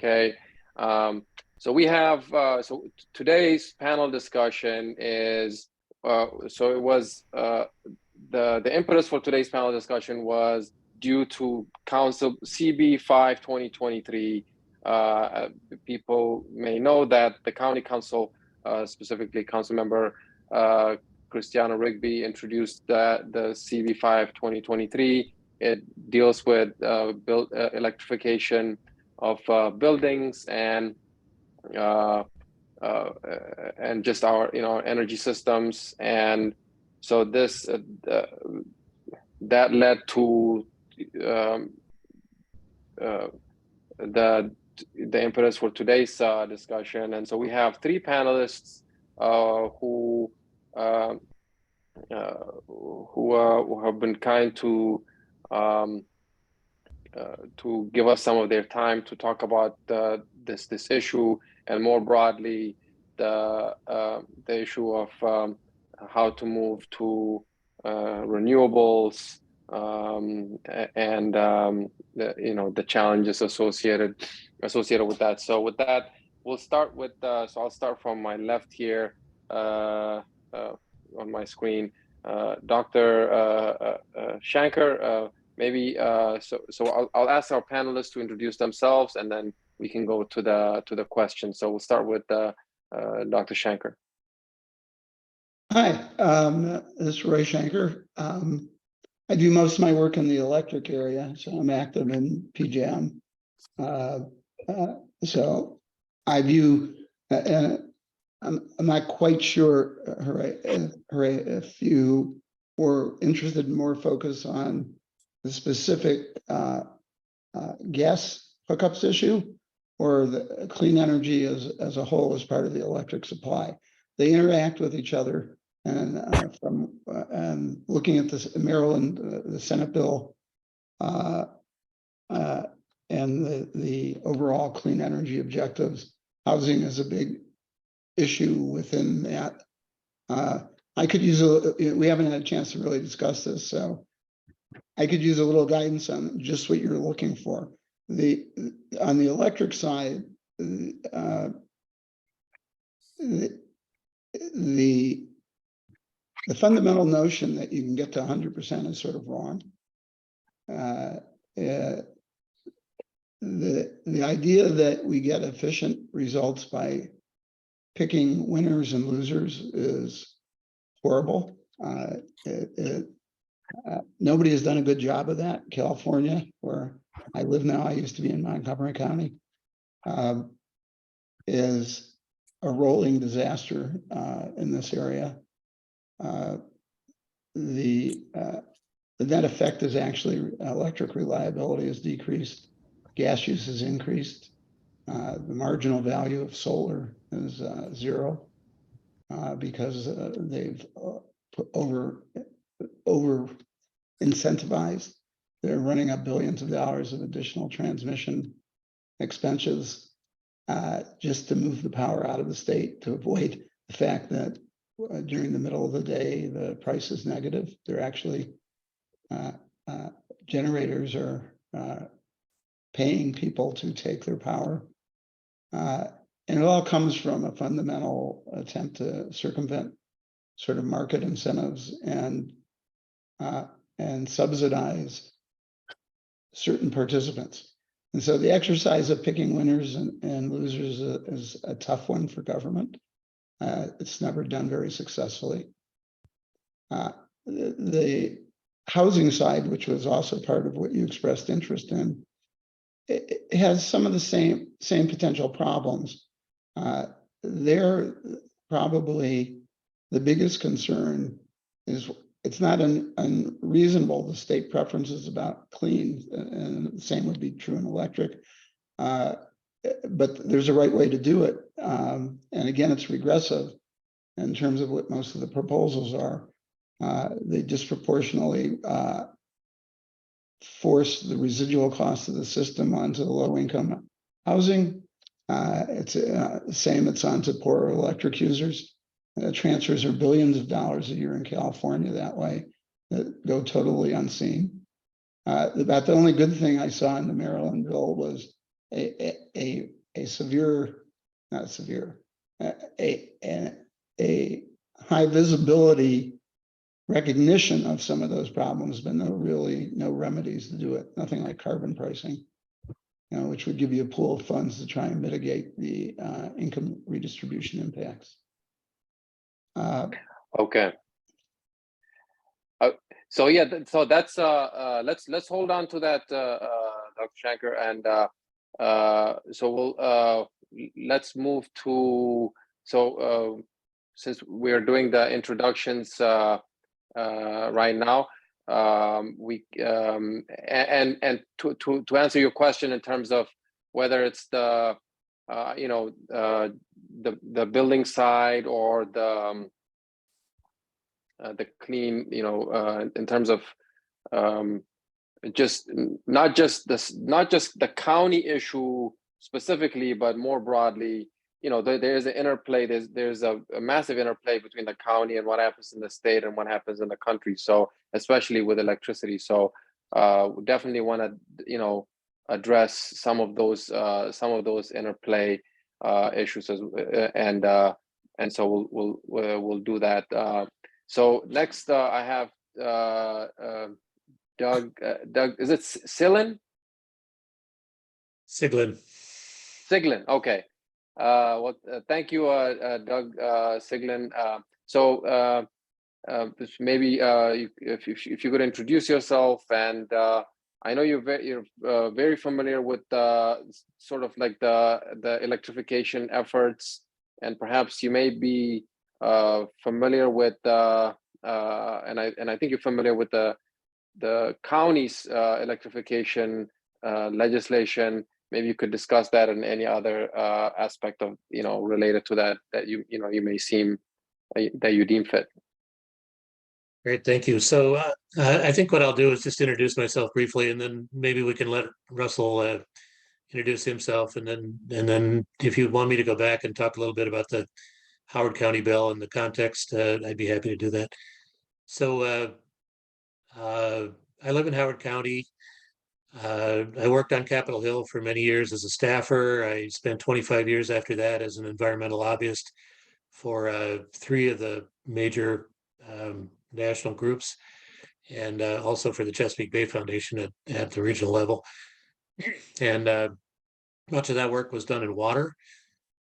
Okay. So we have so today's panel discussion is so it was the impetus for today's panel discussion was due to Council CB 5 2023. People may know that the County Council, specifically Council Member Cristiano Rigby, introduced the CB 5 2023. It deals with electrification of buildings and just our energy systems, and so this that led to the impetus for today's discussion. And so we have three panelists who have been kind to give us some of their time to talk about this issue, and more broadly the issue of how to move to renewables, and the challenges associated with that. So with that, we'll start with so I'll start from my left here on my screen. Dr. Shanker, maybe so I'll ask our panelists to introduce themselves, and then we can go to the question. So we'll start with Dr. Shanker. Hi, this is Roy Shanker. I do most of my work in the electric area, so I'm active in PJM. So I view, I'm not quite sure, Hooray, if you were interested in more focus on the specific gas hookups issue, or the clean energy as a whole as part of the electric supply. They interact with each other, and and looking at this Maryland, the Senate bill, and the overall clean energy objectives, housing is a big issue within that. I could use we haven't had a chance to really discuss this, so I could use a little guidance on just what you're looking for. On the electric side, the fundamental notion that you can get to 100% is sort of wrong. The idea that we get efficient results by picking winners and losers is horrible. Nobody has done a good job of that. California, where I live now, I used to be in Montgomery County, is a rolling disaster in this area. The net effect is actually electric reliability has decreased, gas use has increased, the marginal value of solar is zero because they've over incentivized. They're running up billions of dollars of additional transmission expenses just to move the power out of the state, to avoid the fact that during the middle of the day, the price is negative. They're actually, generators are paying people to take their power. And it all comes from a fundamental attempt to circumvent sort of market incentives and subsidize certain participants. And so the exercise of picking winners and losers is a tough one for government. It's never done very successfully. The housing side, which was also part of what you expressed interest in, it has some of the same potential problems. They're probably the biggest concern is it's not unreasonable the state preferences about clean, and the same would be true in electric. But there's a right way to do it. And again, it's regressive in terms of what most of the proposals are. They disproportionately force the residual cost of the system onto the low-income housing. It's the same, it's onto poorer electric users. Transfers are billions of dollars a year in California that way, that go totally unseen. About the only good thing I saw in the Maryland bill was a a high visibility recognition of some of those problems, but no remedies to do it. Nothing like carbon pricing, which would give you a pool of funds to try and mitigate the income redistribution impacts. Okay. So yeah, so that's let's hold on to that, Dr. Shanker, and so we'll let's move to, so since we're doing the introductions right now, we and to answer your question in terms of whether it's the the building side or the clean, in terms of just not just the county issue specifically, but more broadly, there's an interplay. There's a massive interplay between the county and what happens in the state and what happens in the country. So especially with electricity. So we definitely want to address some of those interplay issues and so we'll do that. So next, I have Doug. Doug, is it Siglin? Siglin. Okay. Well, thank you, Doug Siglin. So maybe if you could introduce yourself, and I know you're very familiar with sort of like the electrification efforts, and perhaps you may be familiar with and I think you're familiar with the county's electrification legislation. Maybe you could discuss that and any other aspect of related to that you may seem that you deem fit. Great, thank you. So I think what I'll do is just introduce myself briefly, and then maybe we can let Russell introduce himself, and then if you want me to go back and talk a little bit about the Howard County bill and the context, I'd be happy to do that. So I live in Howard County. I worked on Capitol Hill for many years as a staffer. I spent 25 years after that as an environmental lobbyist for 3 of the major national groups, and also for the Chesapeake Bay Foundation at the regional level. And much of that work was done in water,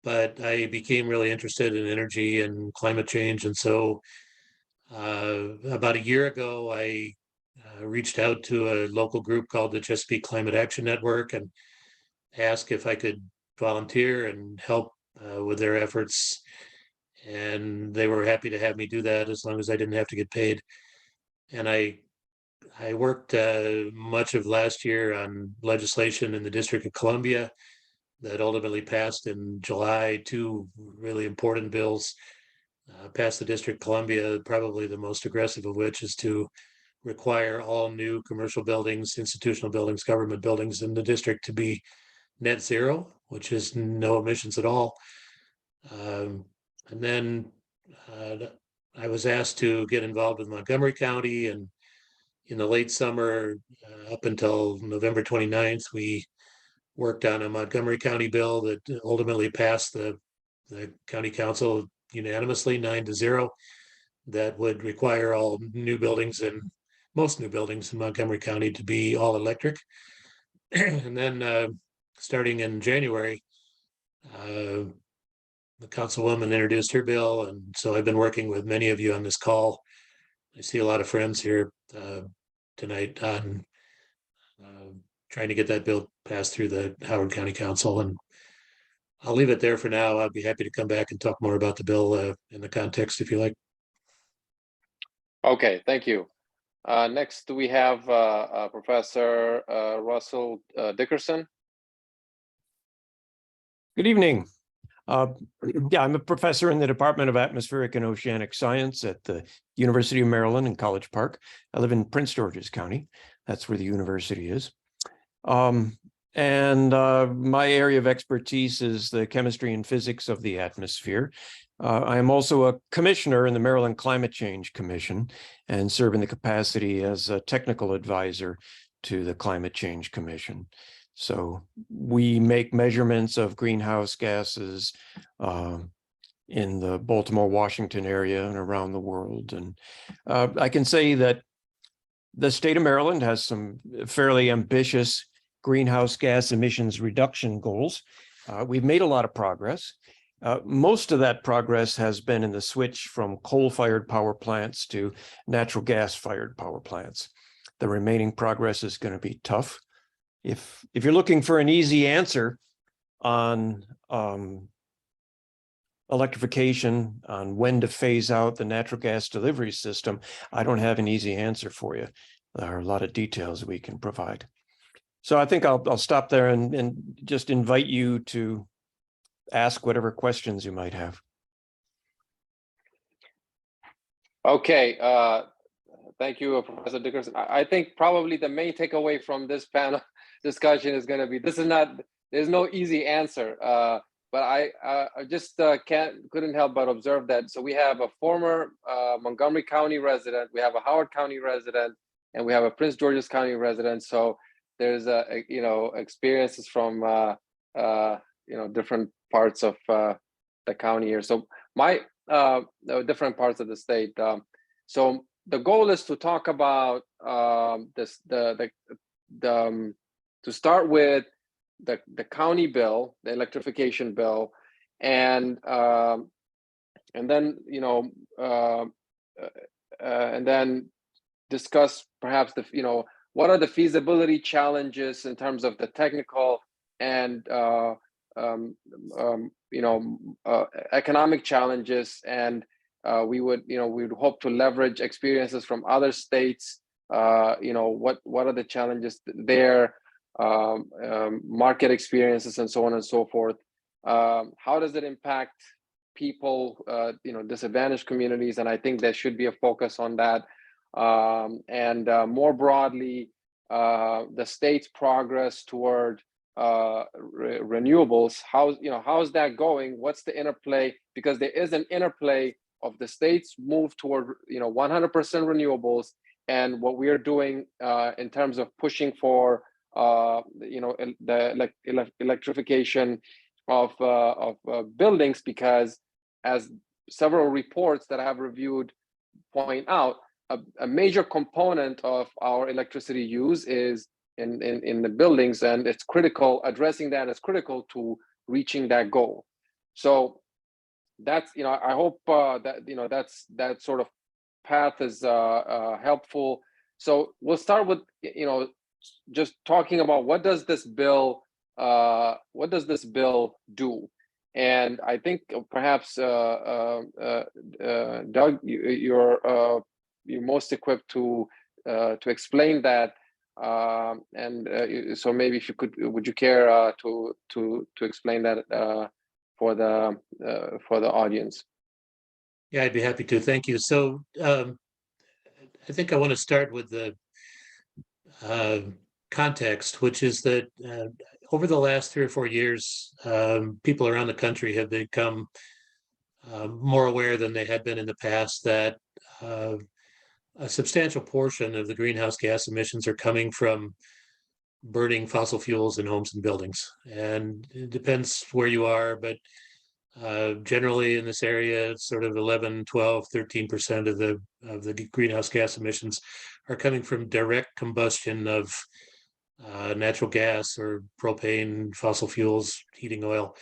but I became really interested in energy and climate change. And so about a year ago, I reached out to a local group called the Chesapeake Climate Action Network and asked if I could volunteer and help with their efforts. And they were happy to have me do that as long as I didn't have to get paid. And I worked much of last year on legislation in the District of Columbia that ultimately passed in July. 2 really important bills passed the District of Columbia, probably the most aggressive of which is to require all new commercial buildings, institutional buildings, government buildings in the district to be net zero, which is no emissions at all. And then I was asked to get involved with Montgomery County, and in the late summer, up until November 29th, we worked on a Montgomery County bill that ultimately passed the county council unanimously 9-0, that would require all new buildings and most new buildings in Montgomery County to be all electric. And then starting in January, the councilwoman introduced her bill, and so I've been working with many of you on this call. I see a lot of friends here tonight on trying to get that bill passed through the Howard County Council. And I'll leave it there for now. I'll be happy to come back and talk more about the bill in the context if you like. Okay, thank you. Next, we have Professor Russell Dickerson. Good evening. Yeah, I'm a professor in the Department of Atmospheric and Oceanic Science at the University of Maryland in College Park. I live in Prince George's County. That's where the university is. My area of expertise is the chemistry and physics of the atmosphere. I am also a commissioner in the Maryland Climate Change Commission and serve in the capacity as a technical advisor to the Climate Change Commission. So we make measurements of greenhouse gases in the Baltimore, Washington area and around the world. And I can say that the state of Maryland has some fairly ambitious greenhouse gas emissions reduction goals. We've made a lot of progress. Most of that progress has been in the switch from coal-fired power plants to natural gas-fired power plants. The remaining progress is going to be tough. If you're looking for an easy answer on electrification, on when to phase out the natural gas delivery system, I don't have an easy answer for you. There are a lot of details we can provide. So I think I'll stop there and just invite you to ask whatever questions you might have. Okay, thank you, Professor Dickerson. I think probably the main takeaway from this panel discussion is going to be there's no easy answer, but I just couldn't help but observe that. So we have a former Montgomery County resident, we have a Howard County resident, and we have a Prince George's County resident. So there's experiences from different parts of the county here. So different parts of the state. So the goal is to talk about to start with the county bill, the electrification bill, and then and then discuss perhaps what are the feasibility challenges in terms of the technical and economic challenges, and we would hope to leverage experiences from other states. What are the challenges there, market experiences, and so on and so forth. How does it impact people, disadvantaged communities? And I think there should be a focus on that. And more broadly, the state's progress toward renewables. How's that going? What's the interplay? Because there is an interplay of the state's move toward 100% renewables and what we are doing in terms of pushing for the electrification of buildings, because as several reports that I have reviewed point out, a major component of our electricity use is in the buildings, and it's critical. Addressing that is critical to reaching that goal. So that's I hope that that sort of path is helpful. So we'll start with just talking about what does this bill do? And I think perhaps Doug, you're most equipped to explain that. So maybe if you would you care to explain that for the audience? Yeah, I'd be happy to. Thank you. So I think I want to start with the context, which is that over the last 3 or 4 years, people around the country have become more aware than they had been in the past that a substantial portion of the greenhouse gas emissions are coming from burning fossil fuels in homes and buildings. And it depends where you are, but generally in this area, it's sort of 11, 12, 13% of the greenhouse gas emissions are coming from direct combustion of natural gas or propane, fossil fuels, heating oil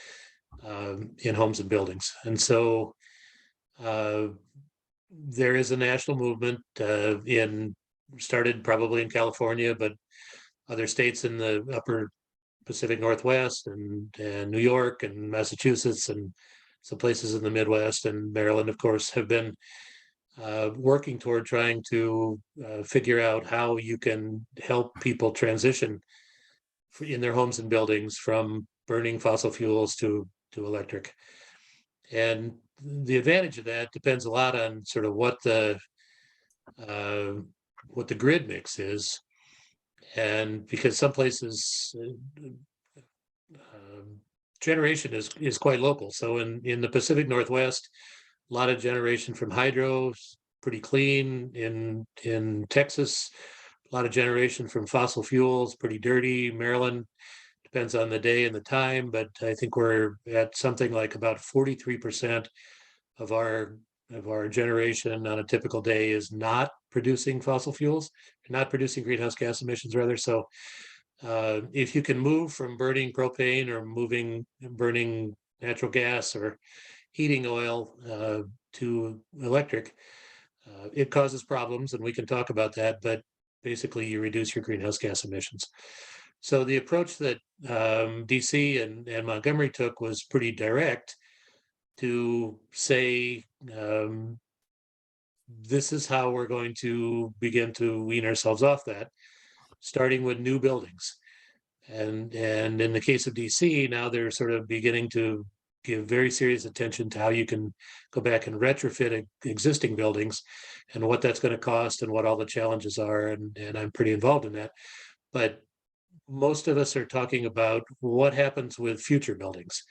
in homes and buildings. And so there is a national movement started probably in California, but other states in the upper Pacific Northwest and New York and Massachusetts and some places in the Midwest and Maryland, of course, have been working toward trying to figure out how you can help people transition in their homes and buildings from burning fossil fuels to electric. And the advantage of that depends a lot on sort of what the grid mix is. And because some places generation is quite local. So in the Pacific Northwest, a lot of generation from hydro, pretty clean. In Texas, a lot of generation from fossil fuels, pretty dirty. Maryland, depends on the day and the time, but I think we're at something like about 43% of our generation on a typical day is not producing fossil fuels, not producing greenhouse gas emissions rather. So if you can move from burning propane or burning natural gas or heating oil to electric, it causes problems, and we can talk about that, but basically you reduce your greenhouse gas emissions. So the approach that DC and Montgomery took was pretty direct to say, this is how we're going to begin to wean ourselves off that, starting with new buildings. And in the case of DC, now they're sort of beginning to give very serious attention to how you can go back and retrofit existing buildings and what that's going to cost and what all the challenges are. And I'm pretty involved in that. But most of us are talking about what happens with future buildings.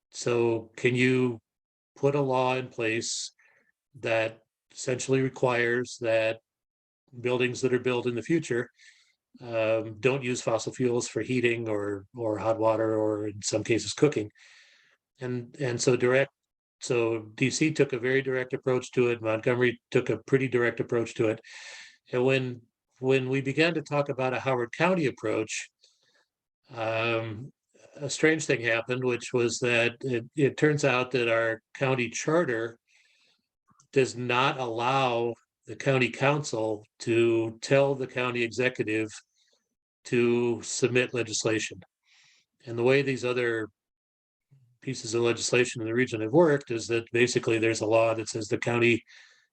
So can you put a law in place that essentially requires that buildings that are built in the future don't use fossil fuels for heating or hot water, or in some cases cooking? And so DC took a very direct approach to it. Montgomery took a pretty direct approach to it. And when we began to talk about a Howard County approach, a strange thing happened, which was that it turns out that our county charter does not allow the county council to tell the county executive to submit legislation. And the way these other pieces of legislation in the region have worked is that basically there's a law that says the county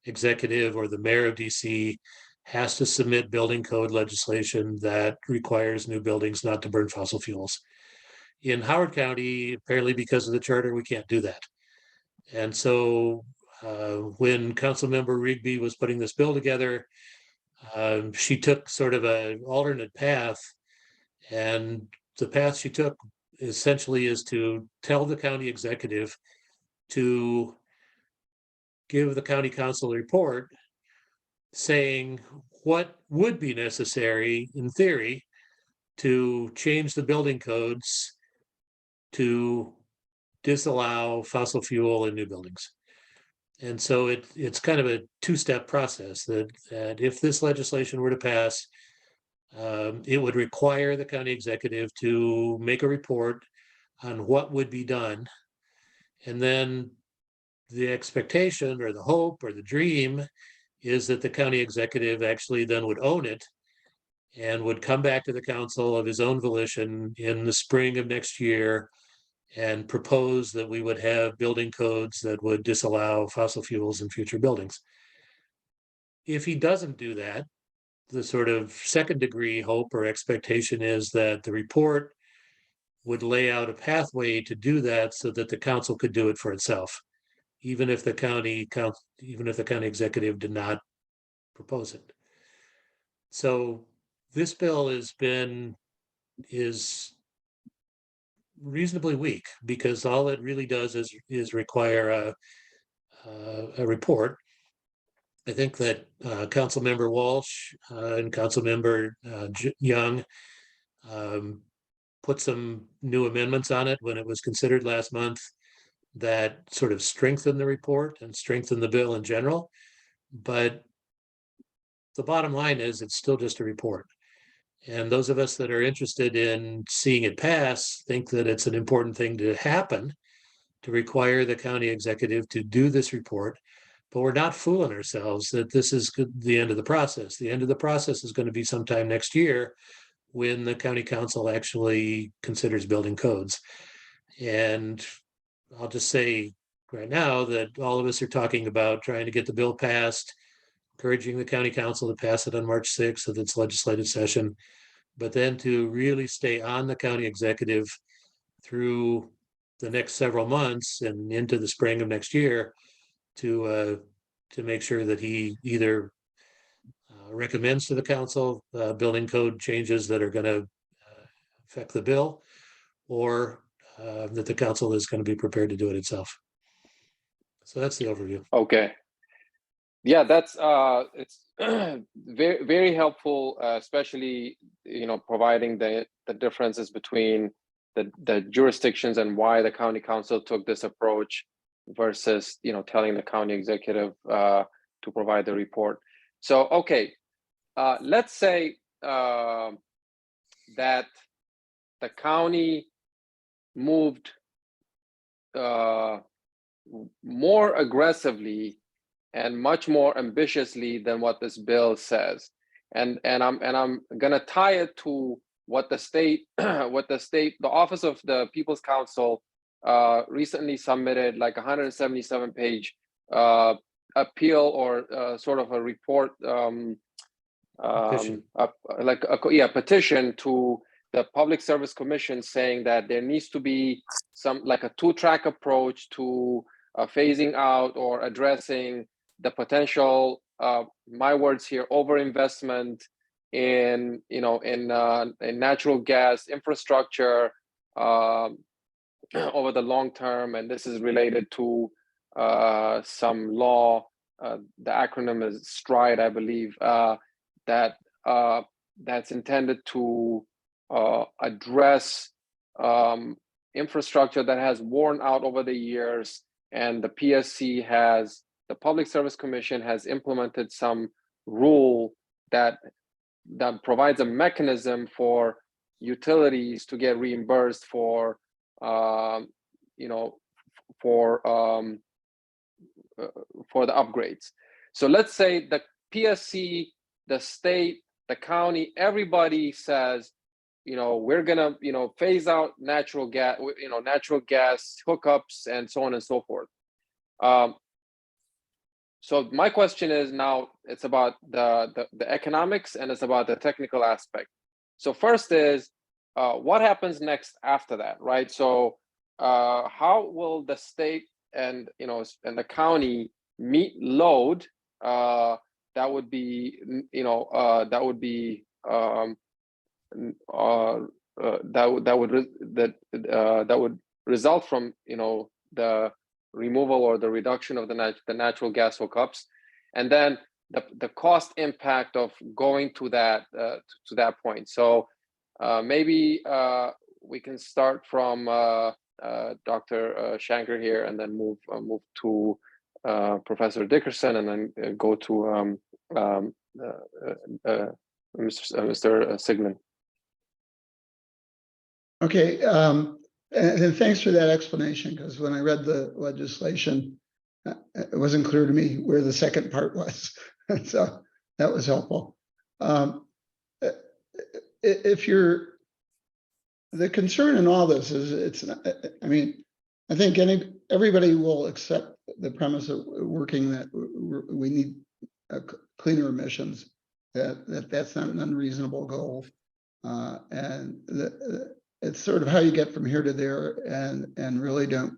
executive or the mayor of DC has to submit building code legislation that requires new buildings not to burn fossil fuels. In Howard County, apparently because of the charter, we can't do that. And so when Councilmember Rigby was putting this bill together, she took sort of an alternate path. And the path she took essentially is to tell the county executive to give the county council a report saying what would be necessary in theory to change the building codes to disallow fossil fuel in new buildings. And so it's kind of a two-step process that if this legislation were to pass, it would require the county executive to make a report on what would be done. And then the expectation or the hope or the dream is that the county executive actually then would own it and would come back to the council of his own volition in the spring of next year and propose that we would have building codes that would disallow fossil fuels in future buildings. If he doesn't do that, the sort of second degree hope or expectation is that the report would lay out a pathway to do that so that the council could do it for itself, even if the county executive did not propose it. So this bill is reasonably weak because all it really does is require a report. I think that Councilmember Walsh and Councilmember Young put some new amendments on it when it was considered last month that sort of strengthened the report and strengthened the bill in general. But the bottom line is it's still just a report. And those of us that are interested in seeing it pass think that it's an important thing to happen, to require the county executive to do this report. But we're not fooling ourselves that this is the end of the process. The end of the process is going to be sometime next year when the county council actually considers building codes. And I'll just say right now that all of us are talking about trying to get the bill passed, encouraging the county council to pass it on March 6th of its legislative session, but then to really stay on the county executive through the next several months and into the spring of next year to make sure that he either recommends to the council building code changes that are going to affect the bill, or that the council is going to be prepared to do it itself. So that's the overview. Okay. Yeah, that's it's very, very helpful, especially, you know, providing the differences between the jurisdictions and why the county council took this approach versus, you know, telling the county executive to provide the report. So, okay, let's say that the county moved more aggressively and much more ambitiously than what this bill says, and I'm gonna tie it to what the state the Office of the People's Council recently submitted, like 177-page appeal, or sort of a report, Petition. petition to the Public Service Commission, saying that there needs to be some, like, a two-track approach to phasing out or addressing the potential, my words here, overinvestment in, you know, in natural gas infrastructure over the long term. And this is related to some law, the acronym is STRIDE, I believe, that's intended to address infrastructure that has worn out over the years. And the PSC the Public Service Commission has implemented some rule that provides a mechanism for utilities to get reimbursed for, you know, for the upgrades. So let's say the PSC, the state, the county, everybody says, you know, we're gonna, you know, phase out natural gas, you know, natural gas hookups and so on and so forth. So my question is, now it's about the economics, and it's about the technical aspect. So first is, what happens next after that, right? So how will the state and, you know, and the county meet load that would be, you know, that would be that would result from, you know, the removal or the reduction of the natural gas hookups, and then the cost impact of going to that point. So maybe we can start from Dr. Shanker here, and then move to Professor Dickerson, and then go to Mr. Sigmund. Okay, and thanks for that explanation, because when I read the legislation, it wasn't clear to me where the second part was. So that was helpful. If the concern in all this is, it's not, I mean, I think everybody will accept the premise of working that we need cleaner emissions, that's not an unreasonable goal. And it's sort of how you get from here to there, and really don't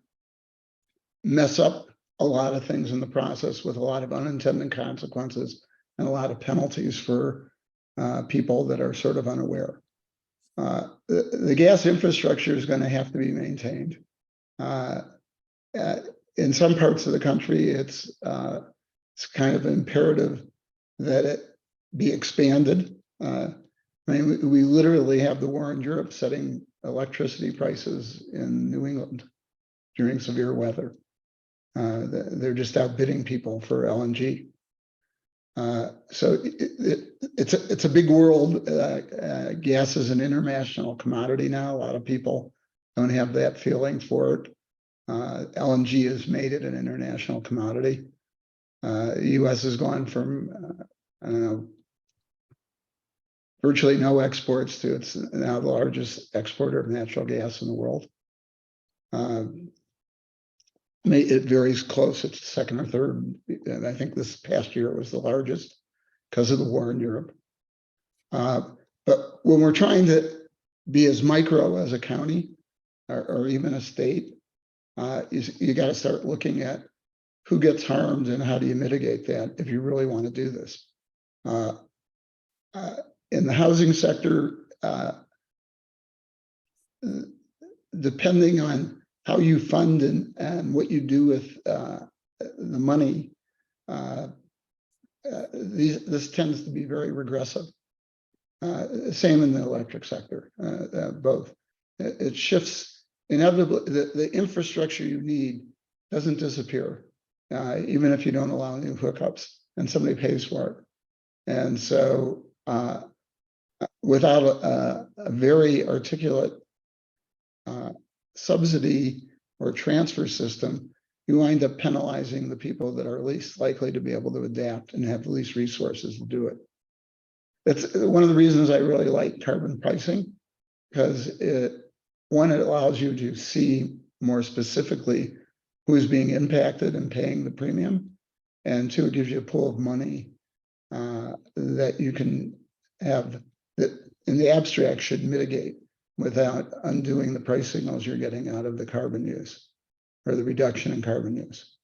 mess up a lot of things in the process with a lot of unintended consequences and a lot of penalties for people that are sort of unaware. The gas infrastructure is going to have to be maintained. In some parts of the country, it's kind of imperative that it be expanded. I mean, we literally have the war in Europe setting electricity prices in New England during severe weather. They're just outbidding people for LNG. So it's a big world. Gas is an international commodity now. A lot of people don't have that feeling for it. LNG has made it an international commodity. The U.S. has gone from, I don't know, virtually no exports to it's now the largest exporter of natural gas in the world. It varies close, it's second or third. And I think this past year it was the largest because of the war in Europe. But when we're trying to be as micro as a county or even a state, you got to start looking at who gets harmed and how do you mitigate that if you really want to do this. In the housing sector, depending on how you fund and what you do with the money, this tends to be very regressive. Same in the electric sector, both. It shifts inevitably. The infrastructure you need doesn't disappear, even if you don't allow new hookups and somebody pays for it. And so without a very articulate subsidy or transfer system, you wind up penalizing the people that are least likely to be able to adapt and have the least resources to do it. That's one of the reasons I really like carbon pricing, because it allows you to see more specifically who's being impacted and paying the premium, and two, it gives you a pool of money that you can have that in the abstract should mitigate without undoing the price signals you're getting out of the carbon use or the reduction in carbon use.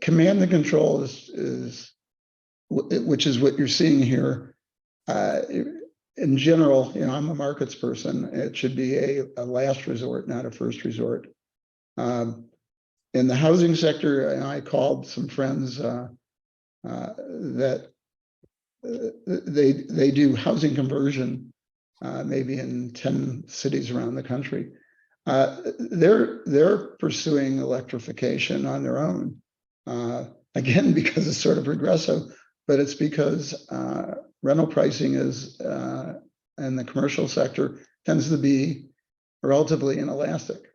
Command and control which is what you're seeing here. In general, I'm a markets person. It should be a last resort, not a first resort. In the housing sector, I called some friends that they do housing conversion, maybe in 10 cities around the country. They're pursuing electrification on their own. Again, because it's sort of regressive, but it's because rental pricing is in the commercial sector tends to be relatively inelastic.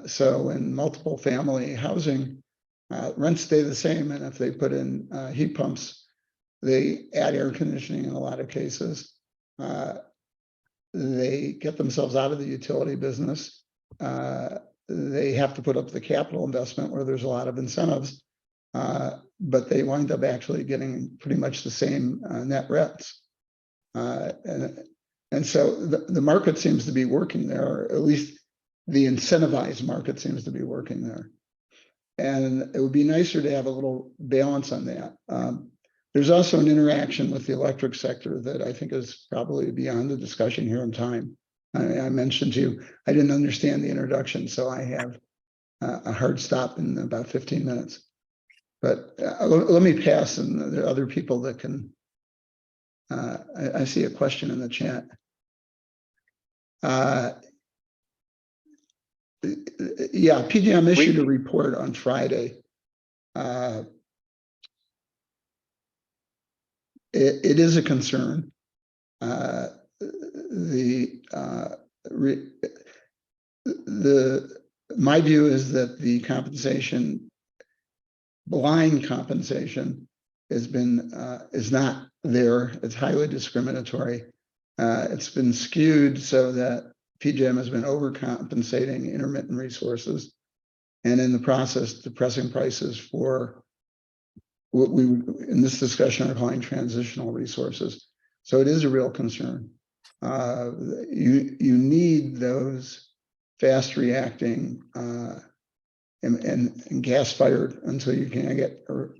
So in multiple family housing, rents stay the same, and if they put in heat pumps, they add air conditioning in a lot of cases. They get themselves out of the utility business. They have to put up the capital investment where there's a lot of incentives, but they wind up actually getting pretty much the same net rents. And so the market seems to be working there, or at least the incentivized market seems to be working there. And it would be nicer to have a little balance on that. There's also an interaction with the electric sector that I think is probably beyond the discussion here in time. I mentioned to you, I didn't understand the introduction, so I have a hard stop in about 15 minutes. But let me pass, and there are other people that can. I see a question in the chat. Yeah, PJM issued a report on Friday. It is a concern. My view is that the compensation, blind compensation, is not there. It's highly discriminatory. It's been skewed so that PJM has been overcompensating intermittent resources, and in the process depressing prices for what we in this discussion are calling transitional resources. So it is a real concern. You need those fast reacting and gas fired until you can get, or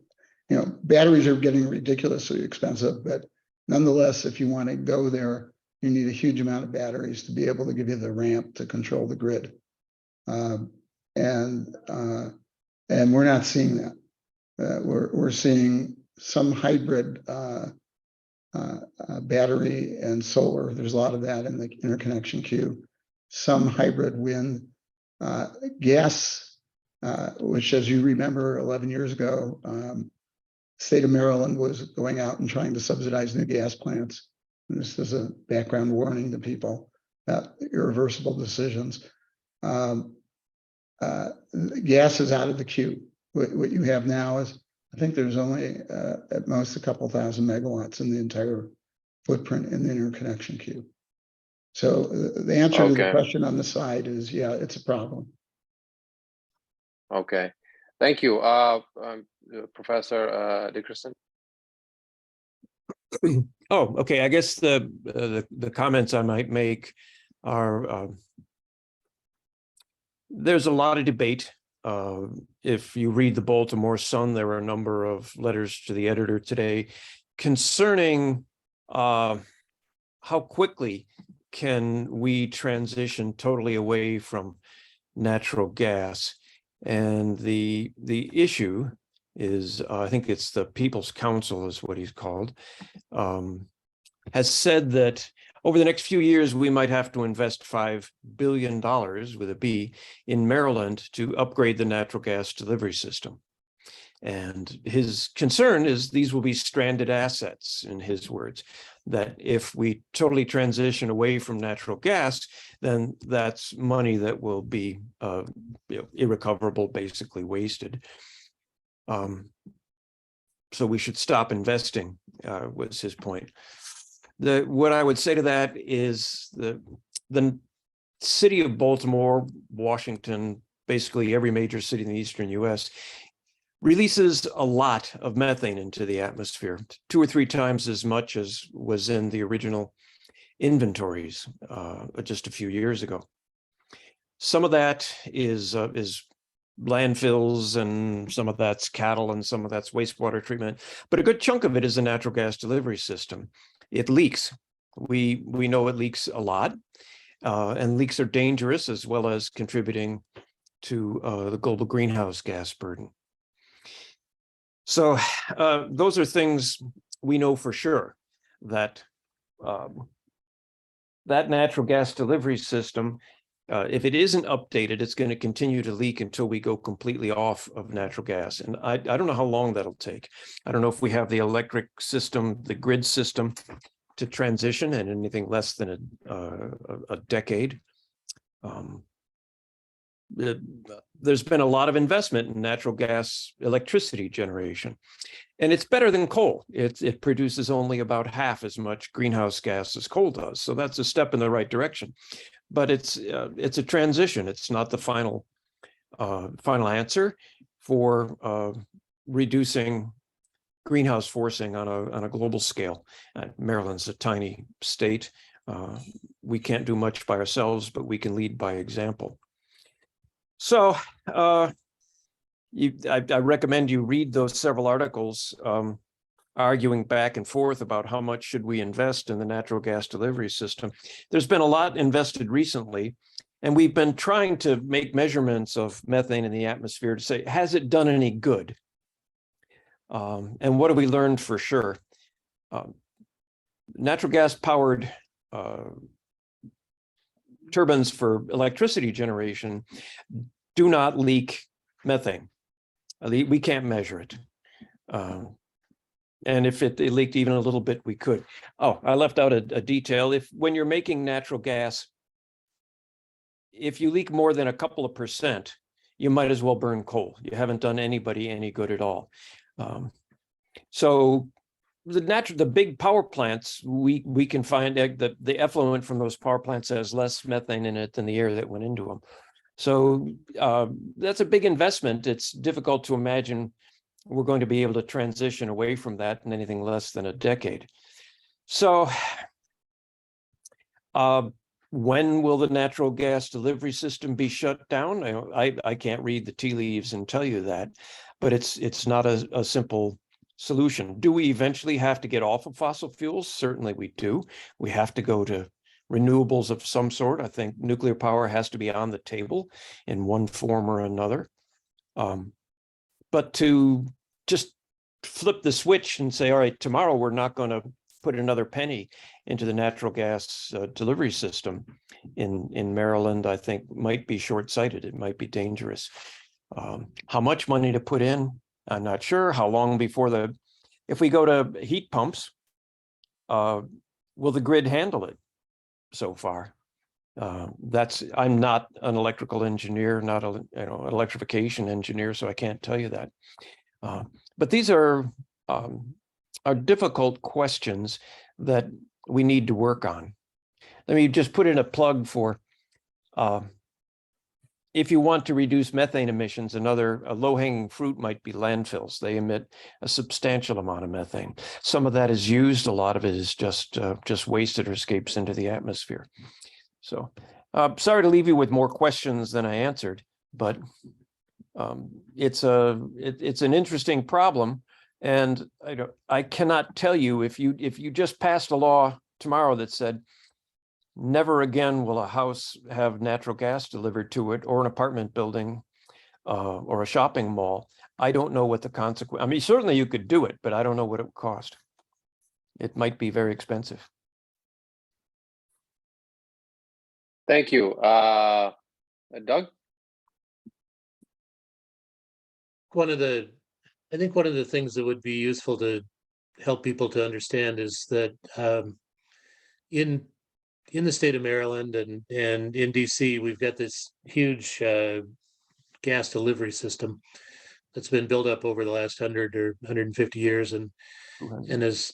batteries are getting ridiculously expensive, but nonetheless, if you want to go there, you need a huge amount of batteries to be able to give you the ramp to control the grid. And we're not seeing that. We're seeing some hybrid battery and solar. There's a lot of that in the interconnection queue. Some hybrid wind, gas, which, as you remember, 11 years ago, state of Maryland was going out and trying to subsidize new gas plants. And this is a background warning to people about irreversible decisions. Gas is out of the queue. What you have now is, I think there's only at most a couple thousand megawatts in the entire footprint in the interconnection queue. So the answer to the question on the side is, yeah, it's a problem. Okay, thank you, Professor Dickerson. Oh, okay. I guess the comments I might make are there's a lot of debate. If you read the Baltimore Sun, there were a number of letters to the editor today concerning how quickly can we transition totally away from natural gas. And the issue is, I think it's the People's Council is what he's called, has said that over the next few years, we might have to invest $5 billion with a B in Maryland to upgrade the natural gas delivery system. And his concern is these will be stranded assets, in his words, that if we totally transition away from natural gas, then that's money that will be irrecoverable, basically wasted. So we should stop investing, was his point. What I would say to that is the city of Baltimore, Washington, basically every major city in the eastern US releases a lot of methane into the atmosphere, 2 or 3 times as much as was in the original inventories just a few years ago. Some of that is landfills, and some of that's cattle, and some of that's wastewater treatment. But a good chunk of it is a natural gas delivery system. It leaks. We know it leaks a lot, and leaks are dangerous as well as contributing to the global greenhouse gas burden. So those are things we know for sure, that that natural gas delivery system, if it isn't updated, it's going to continue to leak until we go completely off of natural gas. And I don't know how long that'll take. I don't know if we have the electric system, the grid system to transition in anything less than a decade. There's been a lot of investment in natural gas electricity generation, and it's better than coal. It produces only about half as much greenhouse gas as coal does. So that's a step in the right direction. But it's a transition. It's not the final answer for reducing greenhouse forcing on a global scale. Maryland's a tiny state. We can't do much by ourselves, but we can lead by example. So I recommend you read those several articles arguing back and forth about how much should we invest in the natural gas delivery system. There's been a lot invested recently, and we've been trying to make measurements of methane in the atmosphere to say, has it done any good? And what have we learned for sure? Natural gas powered turbines for electricity generation do not leak methane. We can't measure it. And if it leaked even a little bit, we could. Oh, I left out a detail. When you're making natural gas, if you leak more than a couple of %, you might as well burn coal. You haven't done anybody any good at all. So the big power plants, we can find that the effluent from those power plants has less methane in it than the air that went into them. So that's a big investment. It's difficult to imagine we're going to be able to transition away from that in anything less than a decade. So when will the natural gas delivery system be shut down? I can't read the tea leaves and tell you that, but it's not a simple solution. Do we eventually have to get off of fossil fuels? Certainly we do. We have to go to renewables of some sort. I think nuclear power has to be on the table in one form or another. But to just flip the switch and say, all right, tomorrow we're not going to put another penny into the natural gas delivery system in Maryland, I think might be short-sighted. It might be dangerous. How much money to put in? I'm not sure. How long before if we go to heat pumps, will the grid handle it? So far, I'm not an electrical engineer, not an electrification engineer, so I can't tell you that. But these are difficult questions that we need to work on. Let me just put in a plug for if you want to reduce methane emissions, a low-hanging fruit might be landfills. They emit a substantial amount of methane. Some of that is used, a lot of it is just wasted or escapes into the atmosphere. So sorry to leave you with more questions than I answered, but it's an interesting problem. And I cannot tell you, if you just passed a law tomorrow that said, never again will a house have natural gas delivered to it, or an apartment building, or a shopping mall, I don't know what the consequence. I mean, certainly you could do it, but I don't know what it would cost. It might be very expensive. Thank you. Doug? I think one of the things that would be useful to help people to understand is that in the state of Maryland and in DC, we've got this huge gas delivery system that's been built up over the last 100 or 150 years, and as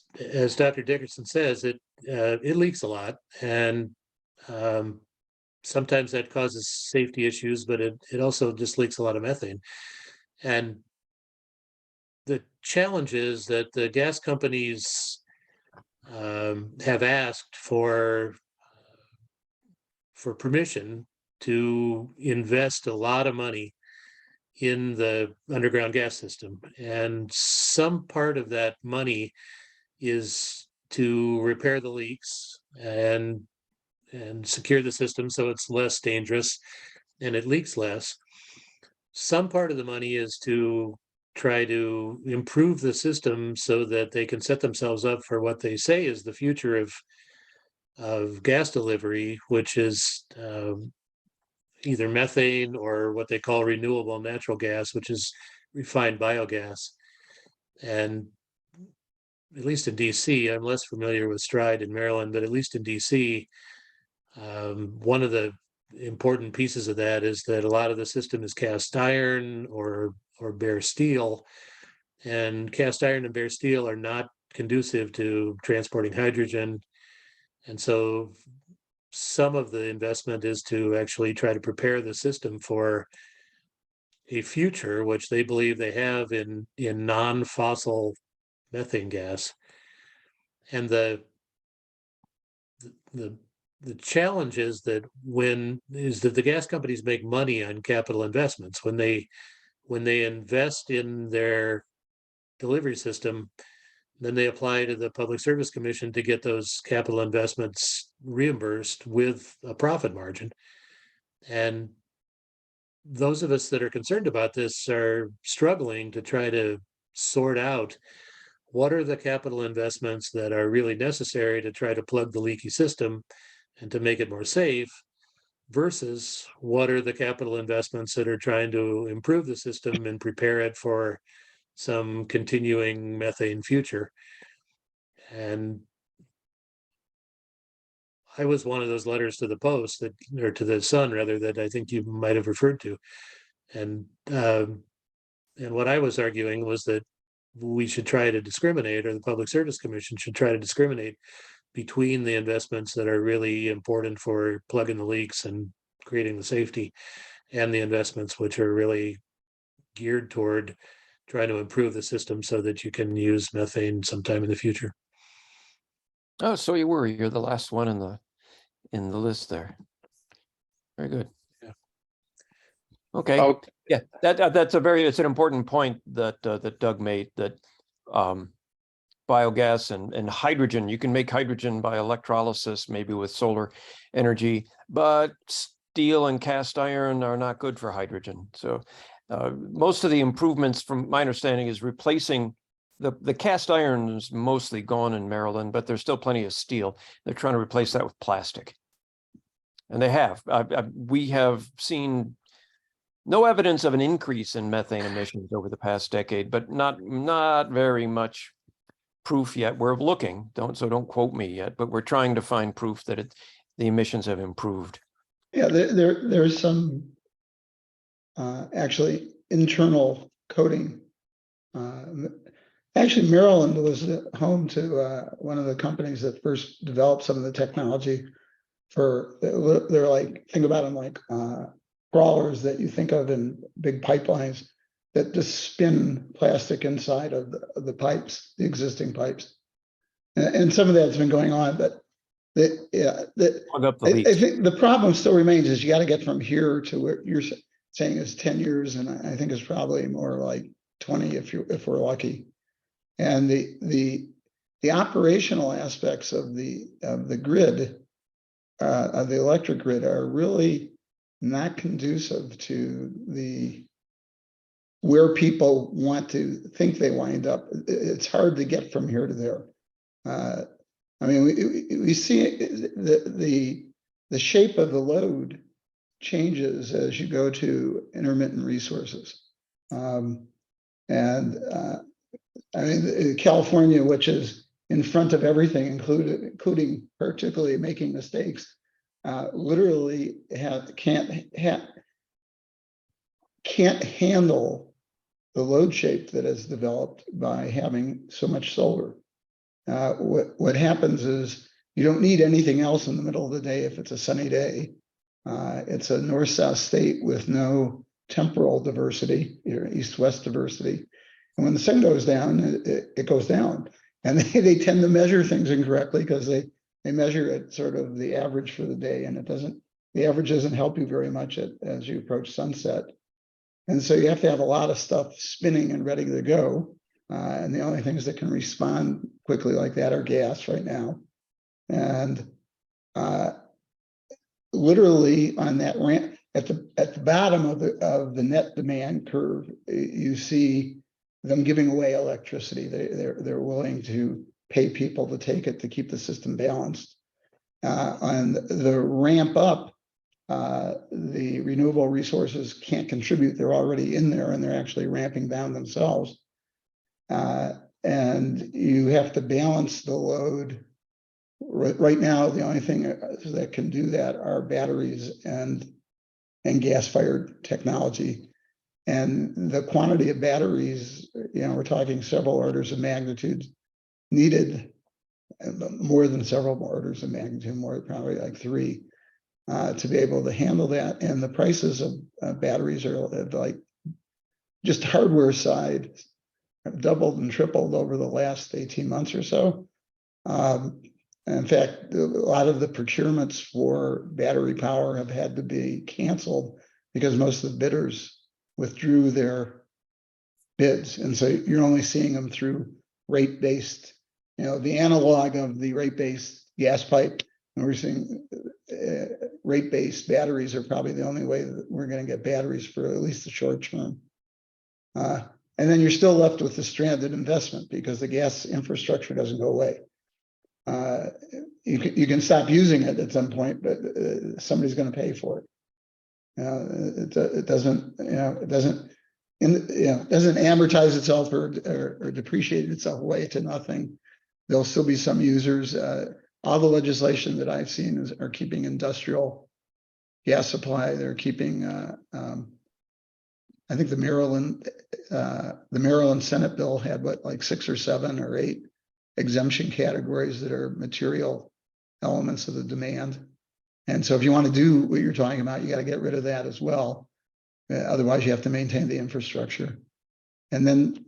Dr. Dickerson says, it leaks a lot, and sometimes that causes safety issues, but it also just leaks a lot of methane. And the challenge is that the gas companies have asked for permission to invest a lot of money in the underground gas system. And some part of that money is to repair the leaks and secure the system so it's less dangerous and it leaks less. Some part of the money is to try to improve the system so that they can set themselves up for what they say is the future of gas delivery, which is either methane or what they call renewable natural gas, which is refined biogas. And at least in DC, I'm less familiar with Stride in Maryland, but at least in DC, one of the important pieces of that is that a lot of the system is cast iron or bare steel, and cast iron and bare steel are not conducive to transporting hydrogen. And so some of the investment is to actually try to prepare the system for a future, which they believe they have in non-fossil methane gas. And the challenge is that the gas companies make money on capital investments. When they invest in their delivery system, then they apply to the Public Service Commission to get those capital investments reimbursed with a profit margin. And those of us that are concerned about this are struggling to try to sort out what are the capital investments that are really necessary to try to plug the leaky system and to make it more safe, versus what are the capital investments that are trying to improve the system and prepare it for some continuing methane future. And I was one of those letters to the Post that, or to the Sun rather, that I think you might have referred to. And what I was arguing was that we should try to discriminate, or the Public Service Commission should try to discriminate between the investments that are really important for plugging the leaks and creating the safety, and the investments which are really geared toward trying to improve the system so that you can use methane sometime in the future. Oh, so you were. You're the last one in the list there. Very good. Yeah. Okay. Yeah, that's it's an important point that that Doug made, that biogas and hydrogen, you can make hydrogen by electrolysis, maybe with solar energy, but steel and cast iron are not good for hydrogen. So most of the improvements, from my understanding, is replacing the cast iron is mostly gone in Maryland, but there's still plenty of steel. They're trying to replace that with plastic. And they have. We have seen no evidence of an increase in methane emissions over the past decade, but not very much proof yet. We're looking, don't quote me yet, but we're trying to find proof that the emissions have improved. Yeah, there's some actually internal coding. Actually, Maryland was home to one of the companies that first developed some of the technology for, they're like, think about them like crawlers that you think of in big pipelines that just spin plastic inside of the pipes, the existing pipes. And some of that's been going on, but I think the problem still remains is you got to get from here to where you're saying is 10 years, and I think it's probably more like 20 if we're lucky. And the operational aspects of the grid, of the electric grid, are really not conducive to the where people want to think they wind up, it's hard to get from here to there. I mean, we see the shape of the load changes as you go to intermittent resources. I mean, California, which is in front of everything, including particularly making mistakes, literally can't handle the load shape that is developed by having so much solar. What happens is you don't need anything else in the middle of the day if it's a sunny day. It's a north-south state with no temporal diversity, east-west diversity. And when the sun goes down, it goes down. And they tend to measure things incorrectly because they measure it sort of the average for the day, and the average doesn't help you very much as you approach sunset. And so you have to have a lot of stuff spinning and ready to go. And the only things that can respond quickly like that are gas right now. And literally on that ramp at the bottom of the net demand curve, you see them giving away electricity. They're willing to pay people to take it to keep the system balanced. On the ramp up, the renewable resources can't contribute. They're already in there and they're actually ramping down themselves. And you have to balance the load. Right now, the only thing that can do that are batteries and gas-fired technology. And the quantity of batteries, we're talking several orders of magnitude needed, more than several orders of magnitude, more probably like 3, to be able to handle that. And the prices of batteries are like, just hardware side, have doubled and tripled over the last 18 months or so. In fact, a lot of the procurements for battery power have had to be canceled because most of the bidders withdrew their bids. And so you're only seeing them through rate-based, the analog of the rate-based gas pipe. And we're seeing rate-based batteries are probably the only way that we're going to get batteries for at least the short term. And then you're still left with the stranded investment because the gas infrastructure doesn't go away. You can stop using it at some point, but somebody's going to pay for it. It doesn't amortize itself or depreciate itself away to nothing. There'll still be some users. All the legislation that I've seen are keeping industrial gas supply. They're keeping. I think the Maryland Senate bill had like 6 or 7 or 8 exemption categories that are material elements of the demand. And so if you want to do what you're talking about, you got to get rid of that as well. Otherwise, you have to maintain the infrastructure. And then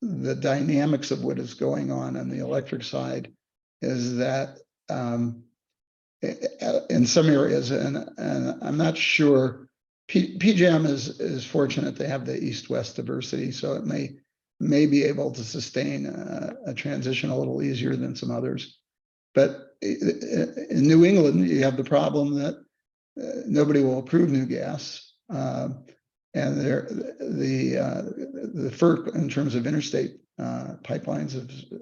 the dynamics of what is going on the electric side is that in some areas, and I'm not sure, PJM is fortunate to have the east-west diversity, so it may be able to sustain a transition a little easier than some others. But in New England, you have the problem that nobody will approve new gas, and the FERC, in terms of interstate pipelines,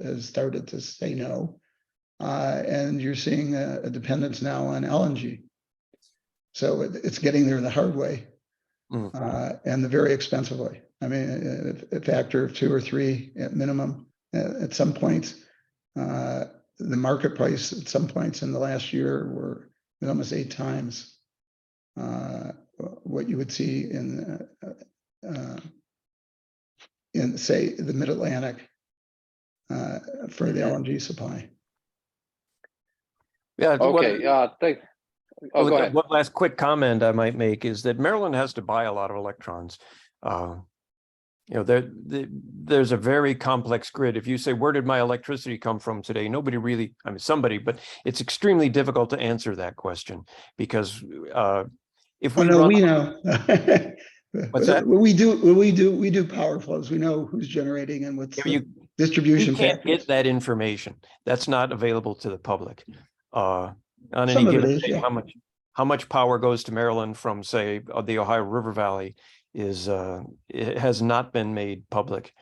has started to say no, and you're seeing a dependence now on LNG. So it's getting there the hard way, and the very expensive way. I mean, a factor of 2 or 3 at minimum at some points. The market price at some points in the last year were almost 8 times what you would see in say the Mid-Atlantic for the LNG supply. Yeah. Okay. Go ahead. One last quick comment I might make is that Maryland has to buy a lot of electrons. There's a very complex grid. If you say, where did my electricity come from today? Nobody really, I mean, somebody, but it's extremely difficult to answer that question because if we we know. What's that? We do power flows. We know who's generating and what's the distribution. You can't get that information. That's not available to the public. On Some any of it given is, day, yeah. how much power goes to Maryland from, say, the Ohio River Valley it has not been made public.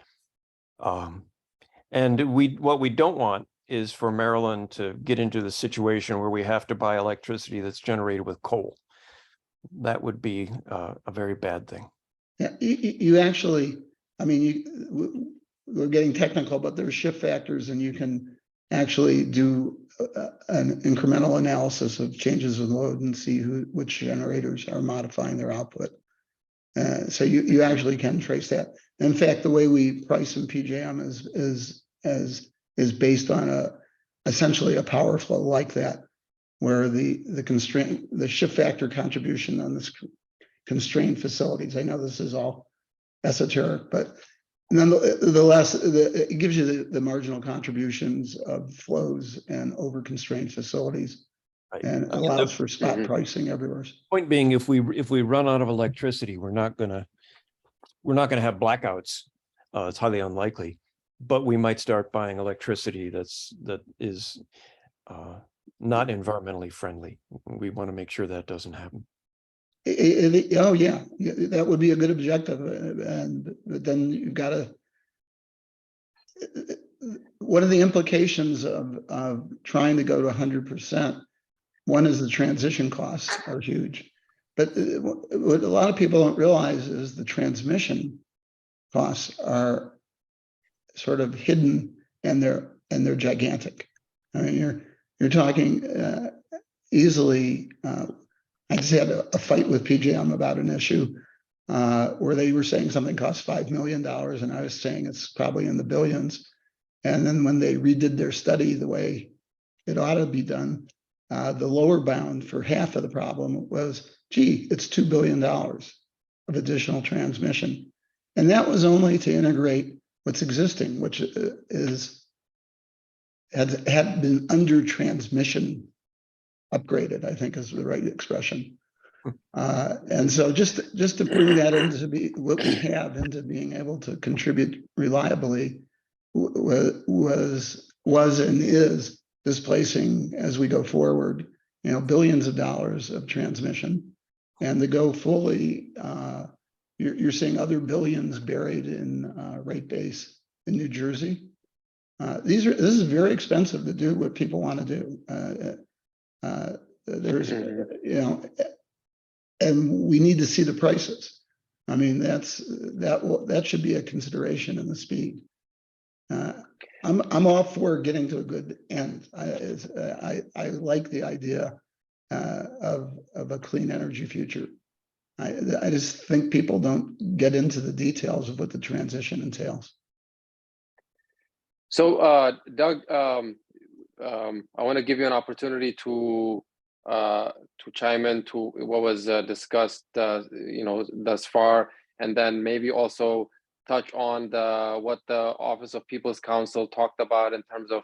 And what we don't want is for Maryland to get into the situation where we have to buy electricity that's generated with coal. That would be a very bad thing. Yeah, you actually, I mean, we're getting technical, but there's shift factors, and you can actually do an incremental analysis of changes in load and see which generators are modifying their output. So you actually can trace that. In fact, the way we price in PJM is based on essentially a power flow like that, where the shift factor contribution on this constrained facilities. I know this is all esoteric, but nonetheless, it gives you the marginal contributions of flows and over constrained facilities, Right. and allows for spot pricing everywhere. Point being, if we run out of electricity, we're not gonna have blackouts. It's highly unlikely, but we might start buying electricity that is not environmentally friendly. We want to make sure that doesn't happen. Oh yeah, that would be a good objective, but then you've got to. What are the implications of trying to go to 100%? One is the transition costs are huge, but what a lot of people don't realize is the transmission costs are sort of hidden, and they're gigantic. I mean, you're talking easily. I just had a fight with PJM about an issue where they were saying something costs $5 million, and I was saying it's probably in the billions. And then when they redid their study the way it ought to be done, the lower bound for half of the problem was, gee, it's $2 billion of additional transmission. And that was only to integrate what's existing, which had been under transmission upgraded, I think is the right expression. And so just to bring that into what we have into being able to contribute reliably was and is displacing, as we go forward, billions of dollars of transmission. And to go fully, you're seeing other billions buried in rate base in New Jersey. This is very expensive to do what people want to do. There's, and we need to see the prices. I mean, that should be a consideration in the speed. I'm all for getting to a good end. I like the idea of a clean energy future. I just think people don't get into the details of what the transition entails. So, Doug, I want to give you an opportunity to chime in to what was discussed, thus far, and then maybe also touch on what the Office of People's Counsel talked about in terms of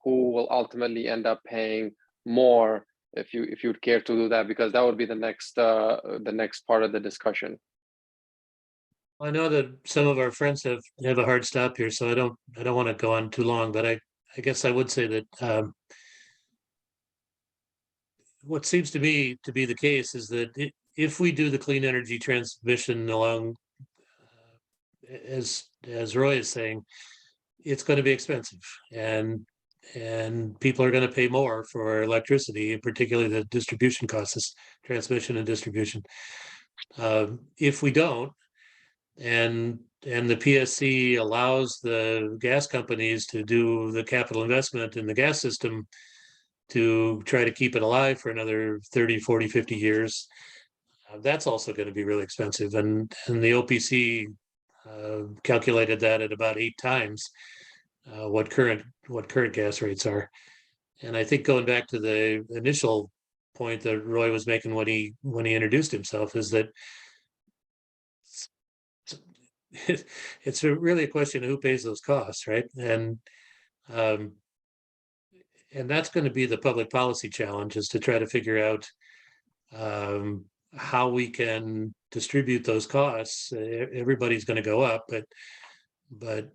who will ultimately end up paying more, if you'd care to do that, because that would be the next part of the discussion. I know that some of our friends have a hard stop here, so I don't want to go on too long, but I guess I would say that what seems to me to be the case is that if we do the clean energy transmission along, as Roy is saying, it's going to be expensive, and people are going to pay more for electricity, particularly the distribution costs, transmission and distribution. If we don't, and the PSC allows the gas companies to do the capital investment in the gas system to try to keep it alive for another 30, 40, 50 years, that's also going to be really expensive. And the OPC calculated that at about 8 times what current gas rates are. And I think going back to the initial point that Roy was making when he introduced himself is that it's really a question of who pays those costs, right? And that's going to be the public policy challenge, is to try to figure out how we can distribute those costs. Everybody's going to go up, but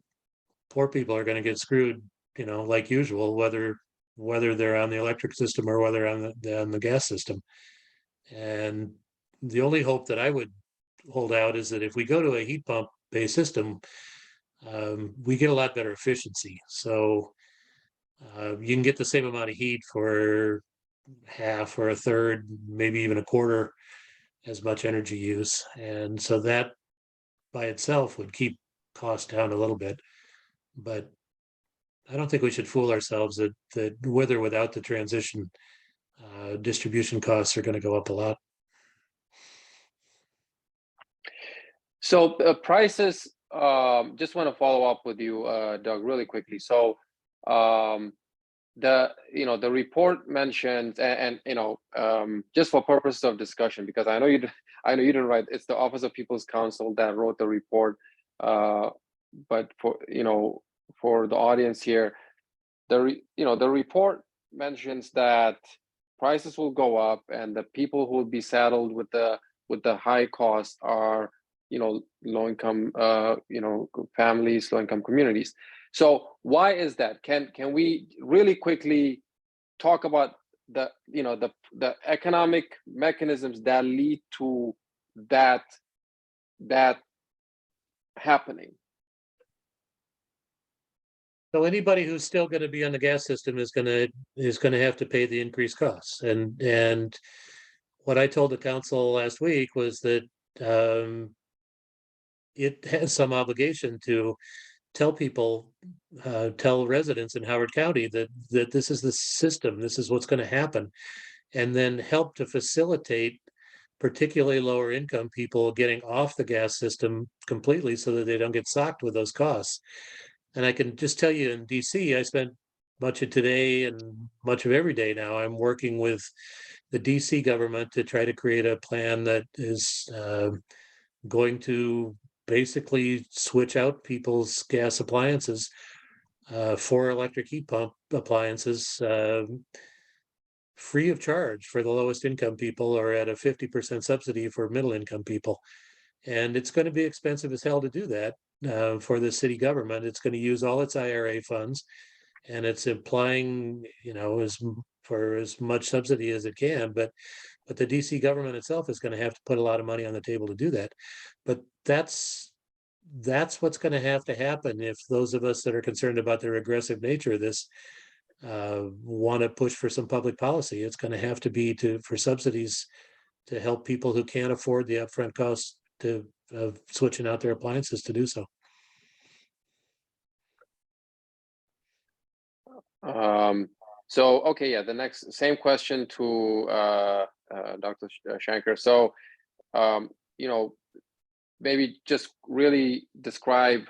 poor people are going to get screwed, like usual, whether they're on the electric system or whether on the gas system. And the only hope that I would hold out is that if we go to a heat pump based system, we get a lot better efficiency. So you can get the same amount of heat for half or a third, maybe even a quarter as much energy use. And so that by itself would keep costs down a little bit. But I don't think we should fool ourselves that with or without the transition, distribution costs are going to go up a lot. So prices, just want to follow up with you, Doug, really quickly. So the report mentions, and just for purposes of discussion, because I know you didn't write. It's the Office of People's Counsel that wrote the report. But for the audience here, the report mentions that prices will go up, and the people who will be saddled with the high cost are low income families, low income communities. So why is that? Can we really quickly talk about the economic mechanisms that lead to that happening? So anybody who's still going to be on the gas system is going to have to pay the increased costs. And what I told the council last week was that it has some obligation to tell people, tell residents in Howard County that this is the system, this is what's going to happen, and then help to facilitate particularly lower income people getting off the gas system completely so that they don't get socked with those costs. And I can just tell you, in DC, I spent much of today and much of every day now, I'm working with the DC government to try to create a plan that is going to basically switch out people's gas appliances for electric heat pump appliances free of charge for the lowest income people, or at a 50% subsidy for middle income people. And it's going to be expensive as hell to do that for the city government. It's going to use all its IRA funds, and it's applying, for as much subsidy as it can. But the DC government itself is going to have to put a lot of money on the table to do that. But that's what's going to happen if those of us that are concerned about the regressive nature of this want to push for some public policy. It's going to have to be for subsidies to help people who can't afford the upfront costs of switching out their appliances to do so. So okay, yeah, the next same question to Dr. Shanker. So maybe just really describe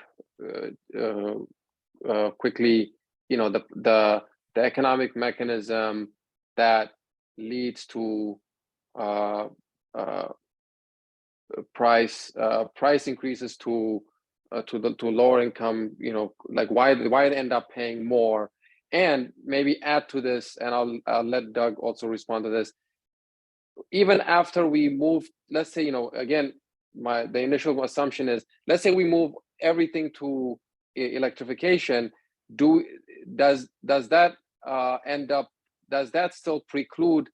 quickly the economic mechanism that leads to price increases to lower income, like why they end up paying more. And maybe add to this, and I'll let Doug also respond to this. Even after we move, let's say, again, the initial assumption is, let's say we move everything to electrification. Does that still preclude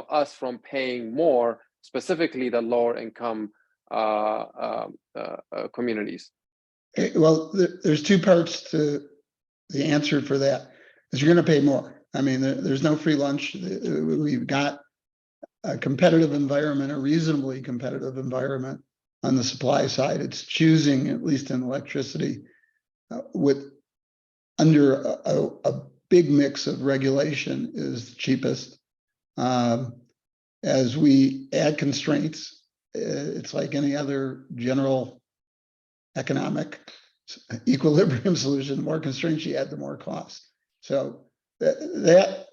us from paying more, specifically the lower income communities? Well, there's two parts to the answer for that. Is you're going to pay more. I mean, there's no free lunch. We've got a competitive environment, a reasonably competitive environment on the supply side. It's choosing, at least in electricity, under a big mix of regulation is the cheapest. As we add constraints, it's like any other general economic equilibrium solution. The more constraints you add, the more cost. So that's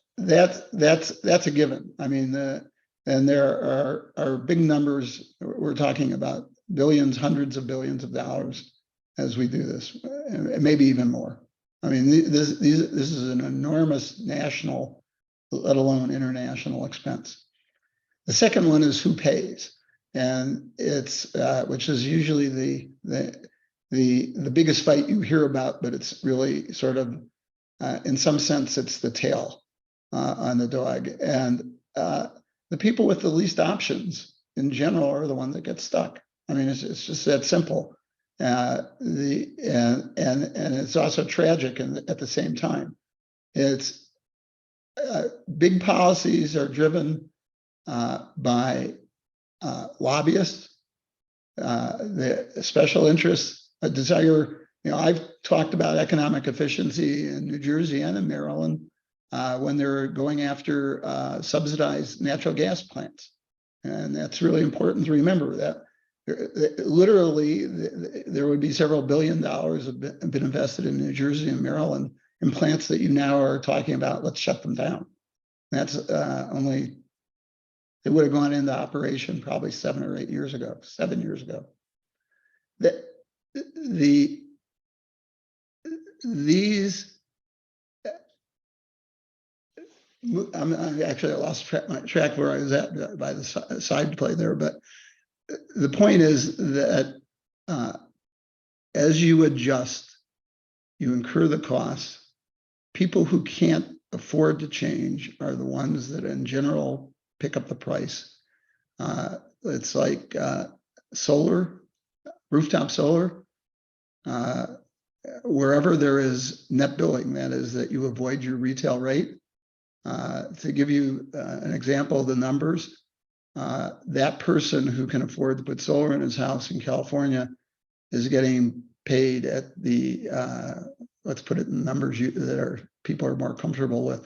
a given. I mean, and there are big numbers. We're talking about billions, hundreds of billions of dollars as we do this, and maybe even more. I mean, this is an enormous national, let alone international expense. The second one is who pays, and it's which is usually the biggest fight you hear about, but it's really sort of, in some sense, it's the tail on the dog. And the people with the least options in general are the ones that get stuck. I mean, it's just that simple. And it's also tragic at the same time. It's big policies are driven by lobbyists, the special interests, a desire. You know, I've talked about economic efficiency in New Jersey and in Maryland when they're going after subsidized natural gas plants. And that's really important to remember that literally there would be several $1 billion have been invested in New Jersey and Maryland in plants that you now are talking about, let's shut them down. That's only, it would have gone into operation probably 7 or 8 years ago, 7 years ago. I lost track where I was at by the side play there, but the point is that as you adjust, you incur the costs. People who can't afford to change are the ones that in general pick up the price. It's like solar, rooftop solar. Wherever there is net billing, that is that you avoid your retail rate. To give you an example of the numbers, that person who can afford to put solar in his house in California is getting paid at the, let's put it in numbers that are people are more comfortable with,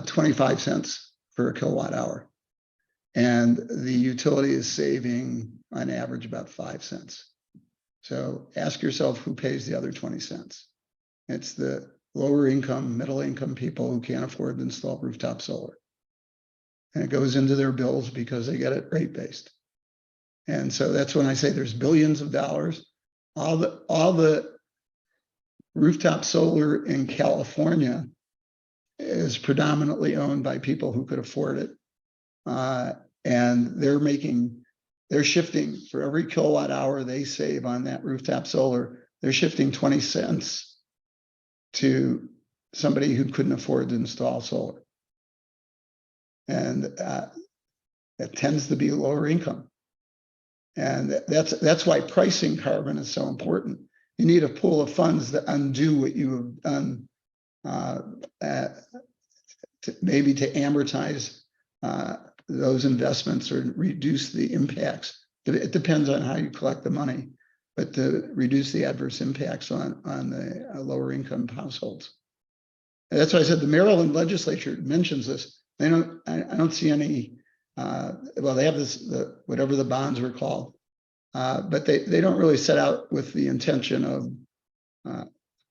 25 cents for a kilowatt hour. And the utility is saving on average about 5 cents. So ask yourself who pays the other 20 cents. It's the lower income, middle income people who can't afford to install rooftop solar. And it goes into their bills because they get it rate based. And so that's when I say there's billions of dollars. All the rooftop solar in California is predominantly owned by people who could afford it. And they're shifting for every kilowatt hour they save on that rooftop solar, they're shifting 20 cents to somebody who couldn't afford to install solar. And it tends to be lower income. And that's why pricing carbon is so important. You need a pool of funds that undo what you have done, maybe to amortize those investments or reduce the impacts. It depends on how you collect the money, but to reduce the adverse impacts on the lower income households. And that's why I said the Maryland legislature mentions this. I don't see any, well, they have this, whatever the bonds were called, but they don't really set out with the intention of,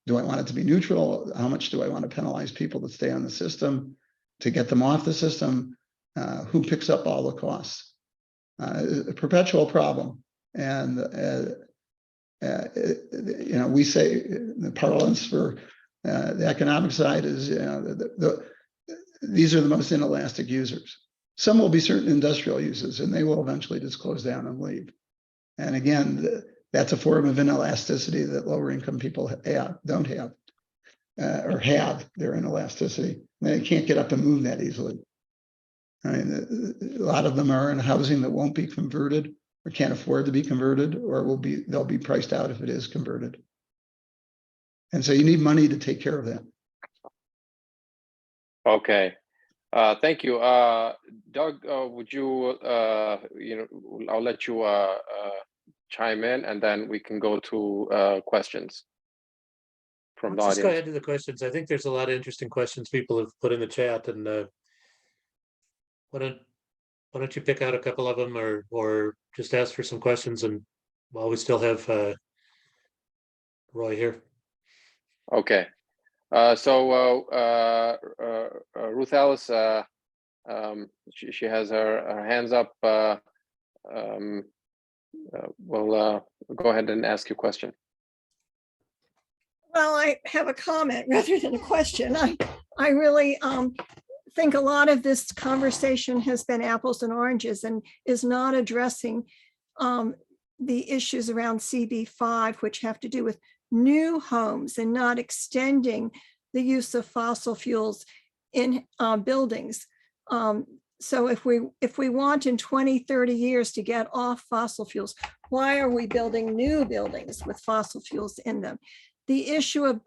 do I want it to be neutral? How much do I want to penalize people to stay on the system, to get them off the system? Who picks up all the costs? A perpetual problem. And, you know, we say the parlance for the economic side is, you know, these are the most inelastic users. Some will be certain industrial uses, and they will eventually just close down and leave. And again, that's a form of inelasticity that lower income people don't have, or have their inelasticity. They can't get up and move that easily. I mean, a lot of them are in housing that won't be converted or can't afford to be converted, or they'll be priced out if it is converted. And so you need money to take care of that. Okay. Thank you. Doug, would you, I'll let you chime in, and then we can go to questions from the Let's just go audience. ahead to the questions. I think there's a lot of interesting questions people have put in the chat, and why don't you pick out a couple of them, or just ask for some questions, and while we still have Roy here. Okay. So Ruth Ellis, she has her hands up. We'll go ahead and ask your question. Well, I have a comment rather than a question. I really think a lot of this conversation has been apples and oranges and is not addressing the issues around CB5, which have to do with new homes and not extending the use of fossil fuels in buildings. So if we want in 20, 30 years to get off fossil fuels, why are we building new buildings with fossil fuels in them? The issue of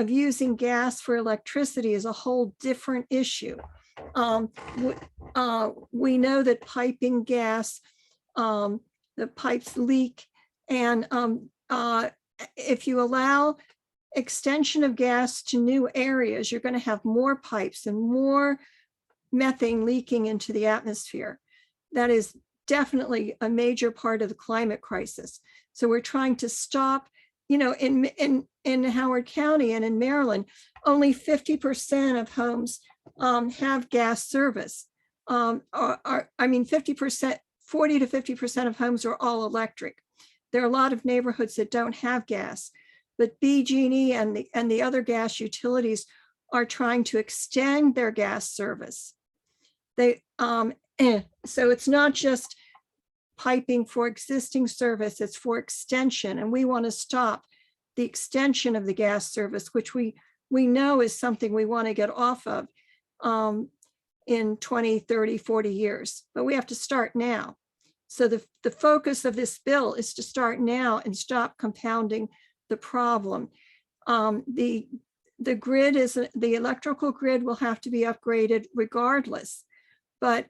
using gas for electricity is a whole different issue. We know that piping gas, the pipes leak, and if you allow extension of gas to new areas, you're going to have more pipes and more methane leaking into the atmosphere. That is definitely a major part of the climate crisis. So we're trying to stop, in Howard County and in Maryland, only 50% of homes have gas service. 50%, 40 to 50% of homes are all electric. There are a lot of neighborhoods that don't have gas, but BG&E and the other gas utilities are trying to extend their gas service. So it's not just piping for existing service, it's for extension. And we want to stop the extension of the gas service, which we know is something we want to get off of in 20, 30, 40 years, but we have to start now. So the focus of this bill is to start now and stop compounding the problem. The electrical grid will have to be upgraded regardless. But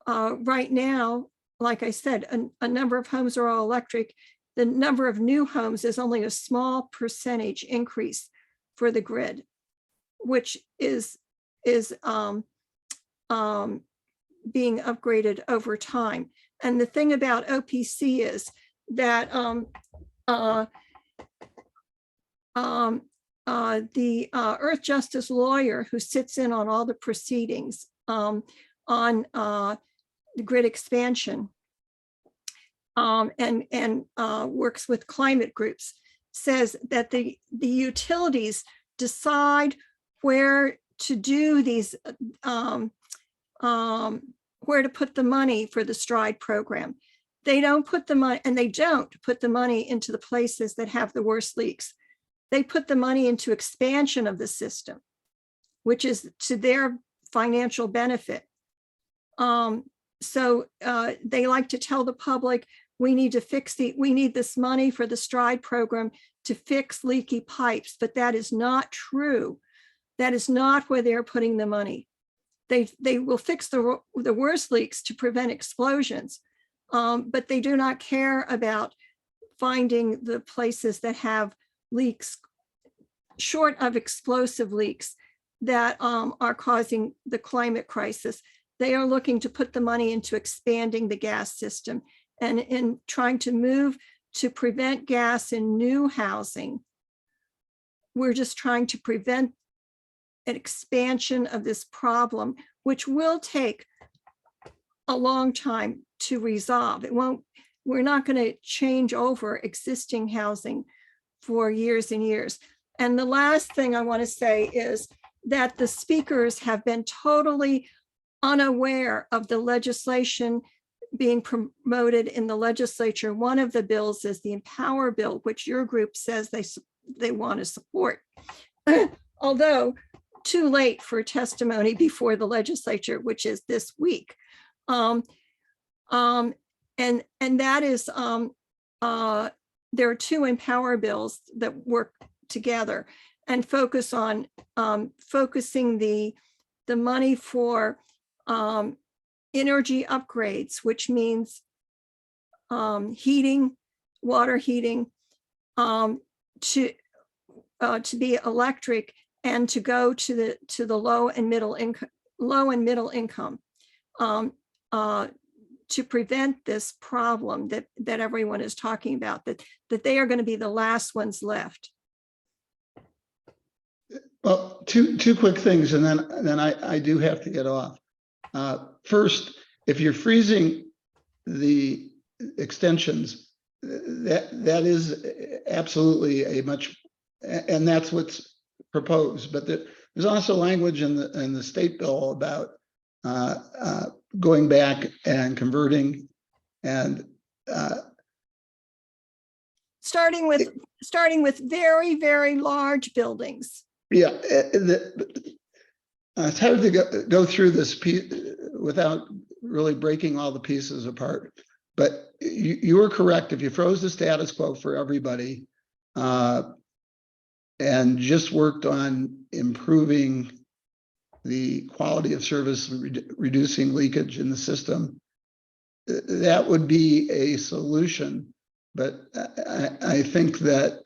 right now, like I said, a number of homes are all electric. The number of new homes is only a small percentage increase for the grid, which is being upgraded over time. And the thing about OPC is that the Earth Justice lawyer who sits in on all the proceedings on the grid expansion and works with climate groups says that the utilities decide where to do these, where to put the money for the STRIDE program. They don't put the money, and they don't put the money into the places that have the worst leaks. They put the money into expansion of the system, which is to their financial benefit. So they like to tell the public, we need this money for the STRIDE program to fix leaky pipes, but that is not true. That is not where they're putting the money. They will fix the worst leaks to prevent explosions, but they do not care about finding the places that have leaks short of explosive leaks that are causing the climate crisis. They are looking to put the money into expanding the gas system and in trying to move to prevent gas in new housing. We're just trying to prevent an expansion of this problem, which will take a long time to resolve. We're not going to change over existing housing for years and years. And the last thing I want to say is that the speakers have been totally unaware of the legislation being promoted in the legislature. One of the bills is the Empower Bill, which your group says they want to support. Although too late for testimony before the legislature, which is this week. And that is, there are two Empower bills that work together and focus on focusing the money for energy upgrades, which means heating, water heating, to be electric and to go to the low and middle income to prevent this problem that everyone is talking about, that they are going to be the last ones left. Well, two quick things, and then I do have to get off. First, if you're freezing the extensions, that is absolutely and that's what's proposed. But there's also language in the state bill about going back and converting and starting with very, very large buildings. Yeah, It's hard to go through this piece without really breaking all the pieces apart. But you were correct. If you froze the status quo for everybody and just worked on improving the quality of service, reducing leakage in the system, that would be a solution. But I think that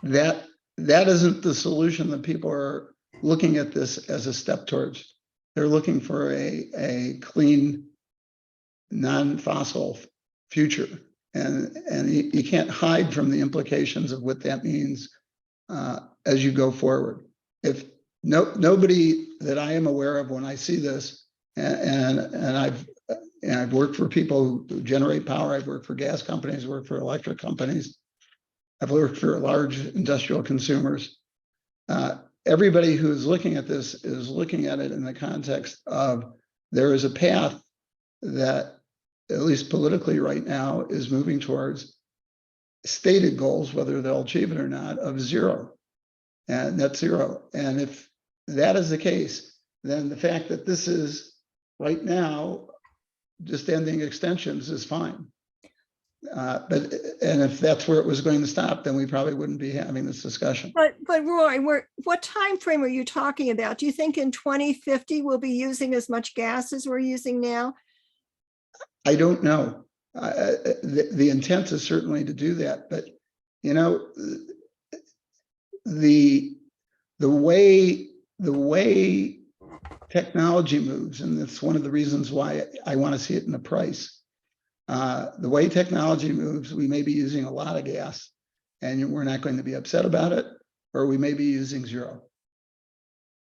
that isn't the solution that people are looking at this as a step towards. They're looking for a clean, non-fossil future. And you can't hide from the implications of what that means as you go forward. If nobody that I am aware of when I see this, and I've worked for people who generate power, I've worked for gas companies, worked for electric companies, I've worked for large industrial consumers. Everybody who's looking at this is looking at it in the context of there is a path that, at least politically right now, is moving towards stated goals, whether they'll achieve it or not, of zero and net zero. And if that is the case, then the fact that this is right now just ending extensions is fine. And if that's where it was going to stop, then we probably wouldn't be having this discussion. But Roy, what time frame are you talking about? Do you think in 2050 we'll be using as much gas as we're using now? I don't know. The intent is certainly to do that, but you know, the way technology moves, and that's one of the reasons why I want to see it in the price. The way technology moves, we may be using a lot of gas and we're not going to be upset about it, or we may be using zero.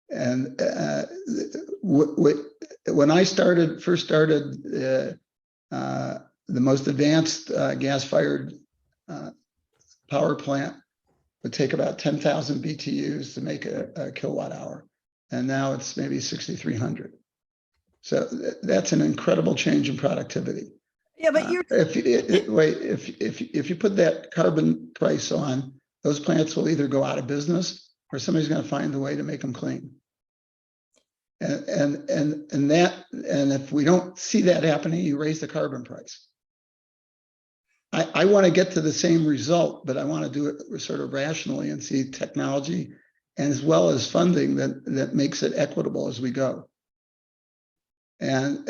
And when I first started the most advanced gas-fired power plant would take about 10,000 BTUs to make a kilowatt hour. And now it's maybe 6,300. So that's an incredible change in productivity. Yeah, but if you put that carbon price on, those plants will either go out of business or somebody's going to find a way to make them clean. And if we don't see that happening, you raise the carbon price. I want to get to the same result, but I want to do it sort of rationally and see technology and as well as funding that makes it equitable as we go. And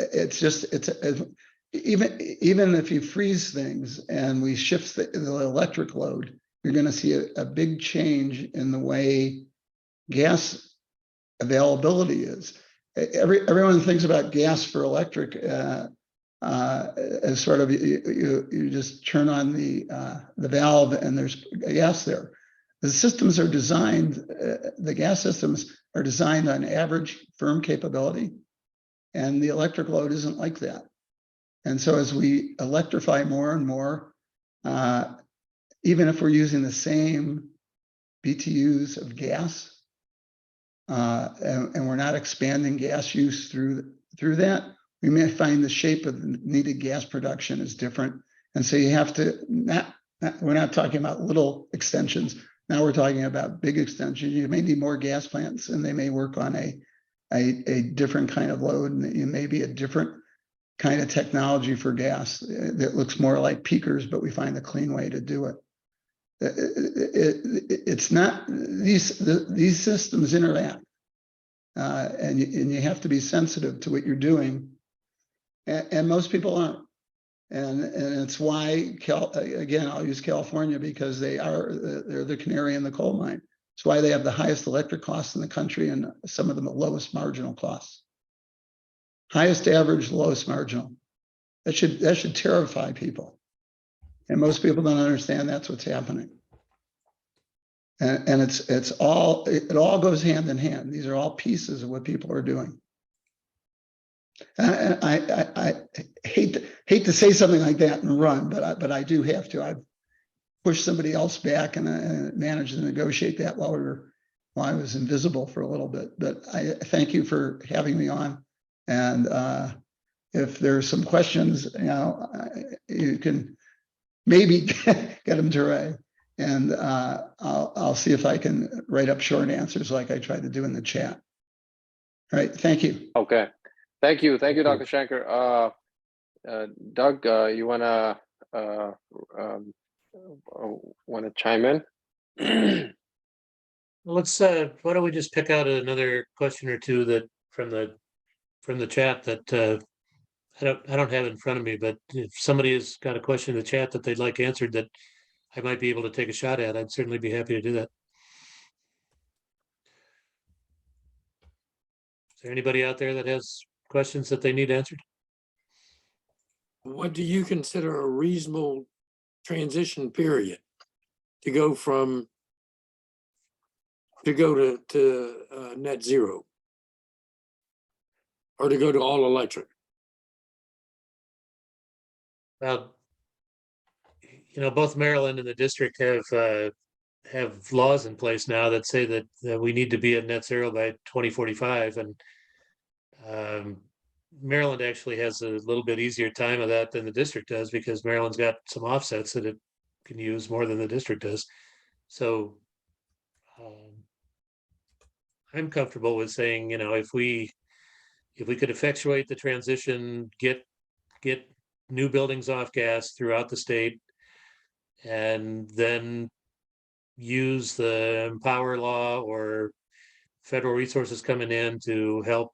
even if you freeze things and we shift the electric load, you're going to see a big change in the way gas availability is. Everyone thinks about gas for electric as sort of you just turn on the valve and there's gas there. The systems are designed, the gas systems are designed on average firm capability, and the electric load isn't like that. And so as we electrify more and more, even if we're using the same BTUs of gas, and we're not expanding gas use through that, we may find the shape of the needed gas production is different. And so you have to, we're not talking about little extensions. Now we're talking about big extensions. You may need more gas plants and they may work on a different kind of load, and it may be a different kind of technology for gas that looks more like peakers, but we find a clean way to do it. It's not, these systems interact, and you have to be sensitive to what you're doing, and most people aren't. And it's why, again, I'll use California because they're the canary in the coal mine. It's why they have the highest electric costs in the country and some of the lowest marginal costs. Highest average, lowest marginal. That should terrify people. And most people don't understand that's what's happening. And it all goes hand in hand. These are all pieces of what people are doing. And I hate to say something like that and run, but I do have to. I've pushed somebody else back and managed to negotiate that while I was invisible for a little bit. But I thank you for having me on. And if there's some questions, you can maybe get them to Ray, and I'll see if I can write up short answers like I tried to do in the chat. All right, thank you. Okay. Thank you, Thank you. Dr. Shanker. Doug, you wanna chime in? Let's why don't we just pick out another question or two that from the chat that I don't have in front of me, but if somebody has got a question in the chat that they'd like answered that I might be able to take a shot at, I'd certainly be happy to do that. Is there anybody out there that has questions that they need answered? What do you consider a reasonable transition period to go to net zero, or to go to all electric? Well, both Maryland and the district have laws in place now that say that we need to be at net zero by 2045, and Maryland actually has a little bit easier time of that than the district does, because Maryland's got some offsets that it can use more than the district does. So I'm comfortable with saying, if we could effectuate the transition, get new buildings off gas throughout the state, and then use the Empower Law or federal resources coming in to help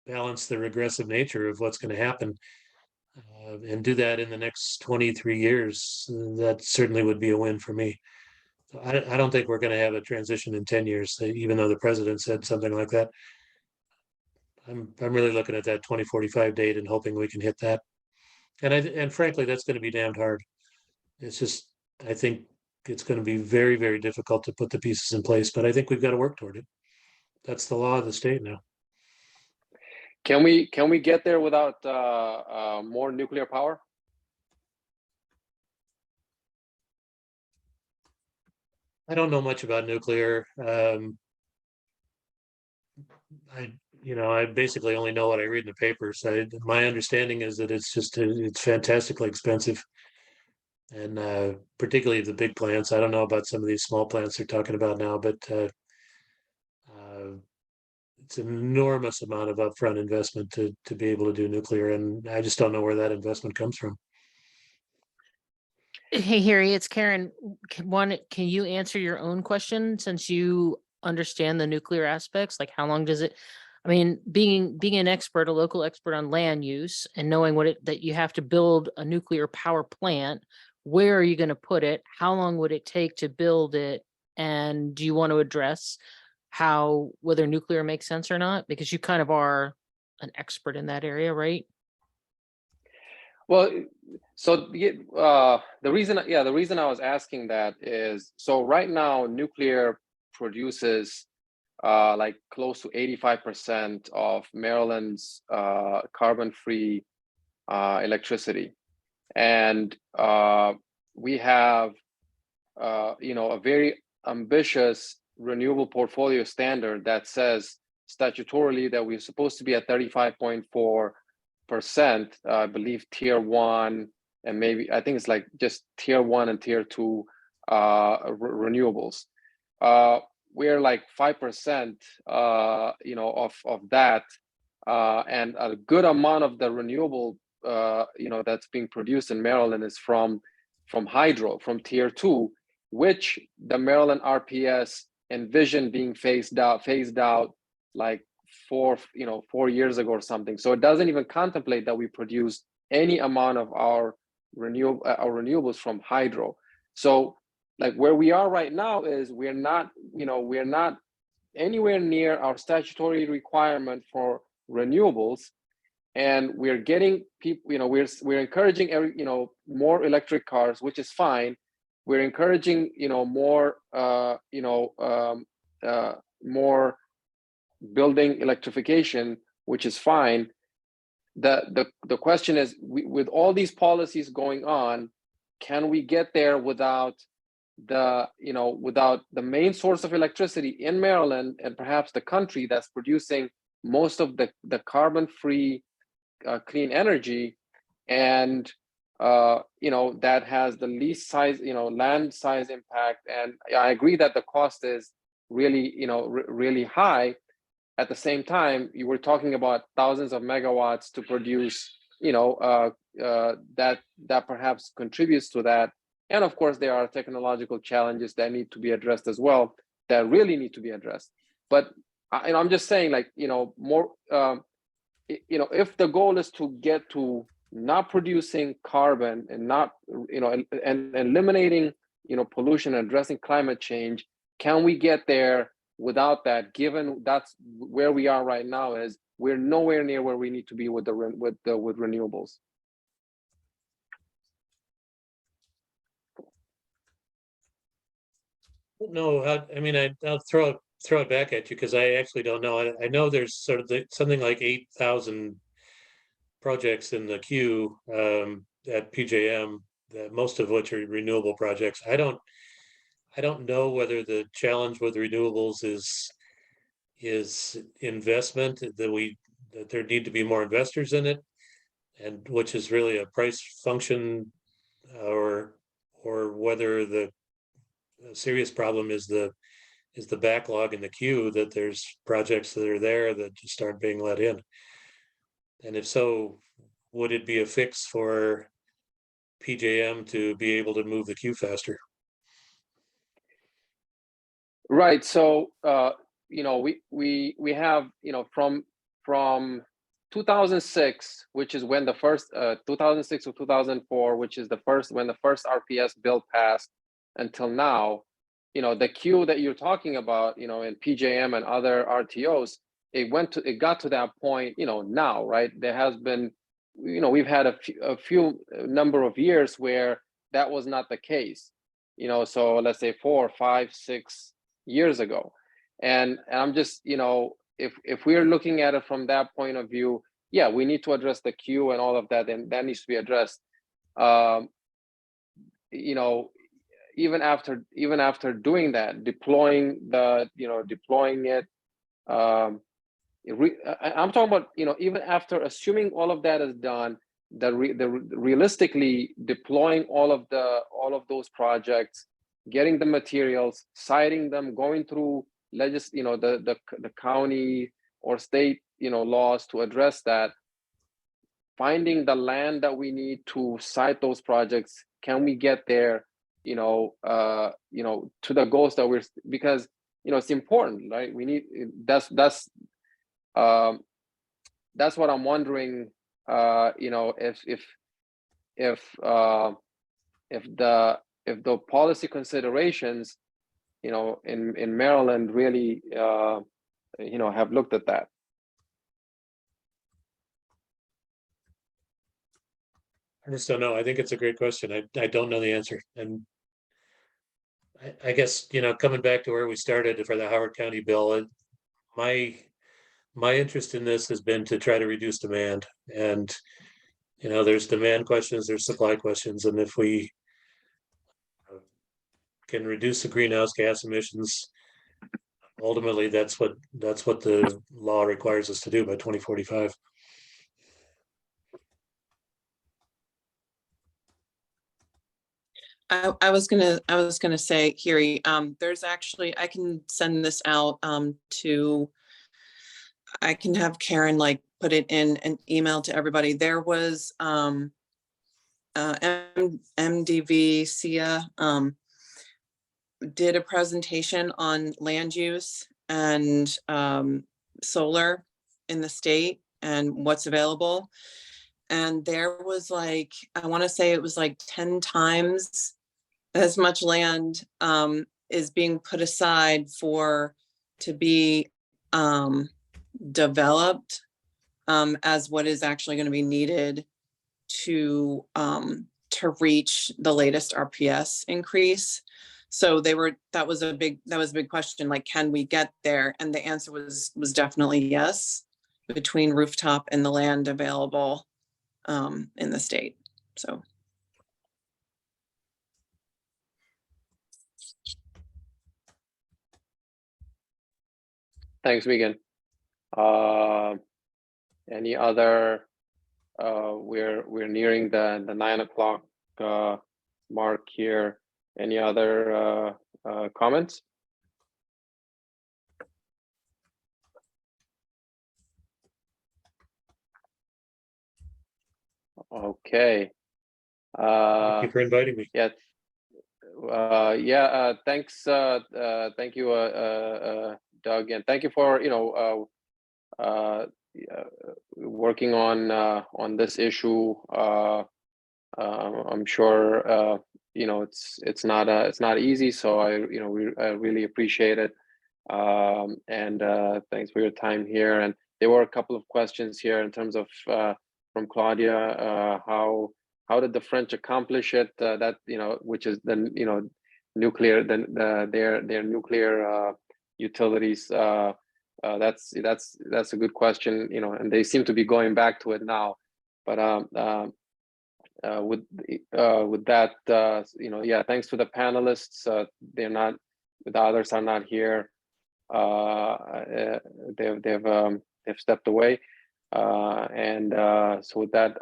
balance the regressive nature of what's going to happen, and do that in the next 23 years, that certainly would be a win for me. So I don't think we're going to have a transition in 10 years, even though the president said something like that. I'm really looking at that 2045 date and hoping we can hit that. And frankly, that's going to be damned hard. It's just, I think it's going to be very, very difficult to put the pieces in place, but I think we've got to work toward it. That's the law of the state now. Can we get there without more nuclear power? I don't know much about nuclear. I basically only know what I read in the papers. My understanding is that it's fantastically expensive, and particularly the big plants. I don't know about some of these small plants they're talking about now, but it's an enormous amount of upfront investment to be able to do nuclear, and I just don't know where that investment comes from. Hey, Harry, it's Karen. Can you answer your own question, since you understand the nuclear aspects? Like, how long does it, I mean, being an expert, a local expert on land use, and knowing that you have to build a nuclear power plant, where are you going to put it? How long would it take to build it? And do you want to address whether nuclear makes sense or not? Because you kind of are an expert in that area, right? Well, so the reason I was asking that is, so right now nuclear produces like close to 85% of Maryland's carbon-free electricity, and we have a very ambitious renewable portfolio standard that says statutorily that we're supposed to be at 35.4%. I believe tier 1, and maybe I think it's like just tier 1 and tier 2 renewables. We're like 5% of that, and a good amount of the renewable that's being produced in Maryland is from hydro, from tier 2, which the Maryland RPS envisioned being phased out like 4 years ago or something. So it doesn't even contemplate that we produce any amount of our renewables from hydro. So like where we are right now is we're not anywhere near our statutory requirement for renewables, and we're getting people, we're encouraging more electric cars, which is fine. We're encouraging more building electrification, which is fine. The question is, with all these policies going on, can we get there without the main source of electricity in Maryland and perhaps the country that's producing most of the carbon-free clean energy, and that has the least size, land size impact? And I agree that the cost is really really high, at the same time, you were talking about thousands of megawatts to produce, that perhaps contributes to that. And of course, there are technological challenges that need to be addressed as well, that really need to be addressed. But I'm just saying, like, more, if the goal is to get to not producing carbon and not, and eliminating, pollution, addressing climate change, can we get there without that? Given that's where we are right now, is we're nowhere near where we need to be with renewables. No, I mean, I'll throw it back at you because I actually don't know. I know there's sort of something like 8,000 projects in the queue at PJM, that most of which are renewable projects. I don't know whether the challenge with renewables is investment, that there need to be more investors in it, and which is really a price function, or whether the serious problem is the backlog in the queue, that there's projects that are there that just aren't being let in. And if so, would it be a fix for PJM to be able to move the queue faster? Right. So we have, from 2006, which is when the first 2006 to 2004, which is when the first RPS bill passed, until now, the queue that you're talking about, in PJM and other RTOs, it got to that point, now, right? There has been, we've had a few number of years where that was not the case, so let's say 4, 5, 6 years ago. And I'm just, if we're looking at it from that point of view, yeah, we need to address the queue and all of that, and that needs to be addressed. Even after doing that, deploying it, I'm talking about, even after assuming all of that is done, realistically deploying all of those projects, getting the materials, citing them, going through the county or state laws to address that, finding the land that we need to site those projects. Can we get there, to the goals that because it's important, right? We need, that's what I'm wondering, if the policy considerations, in Maryland really, have looked at that. I just don't know. I think it's a great question. I don't know the answer. And I guess, coming back to where we started for the Howard County bill, my interest in this has been to try to reduce demand. And, there's demand questions, there's supply questions. And if we can reduce the greenhouse gas emissions, ultimately that's what the law requires us to do by 2045. I was gonna say, Kiri, there's actually, I can send this out I can have Karen put it in an email to everybody. There was MDV SIA did a presentation on land use and solar in the state and what's available. And there was I want to say it was 10 times as much land is being put aside to be developed as what is actually going to be needed to reach the latest RPS increase. So that was a big question, can we get there? And the answer was definitely yes, between rooftop and the land available in the state. So. Thanks, Megan. Any other? We're nearing the 9 o'clock mark here. Any other comments? Okay. Thank you for inviting me. Yeah. Thanks. Thank you, Doug, and thank you for working on this issue. I'm sure it's not easy. So I really appreciate it. And thanks for your time here. And there were a couple of questions here in terms of from Claudia. How did the French accomplish it? That which is the nuclear, their nuclear utilities. That's a good question. And they seem to be going back to it now. But with that, yeah, thanks to the panelists. The others are not here. They've stepped away. So with that,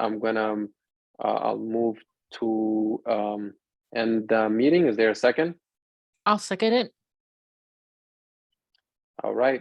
I'll move to end the meeting. Is there a second? I'll second it. All right.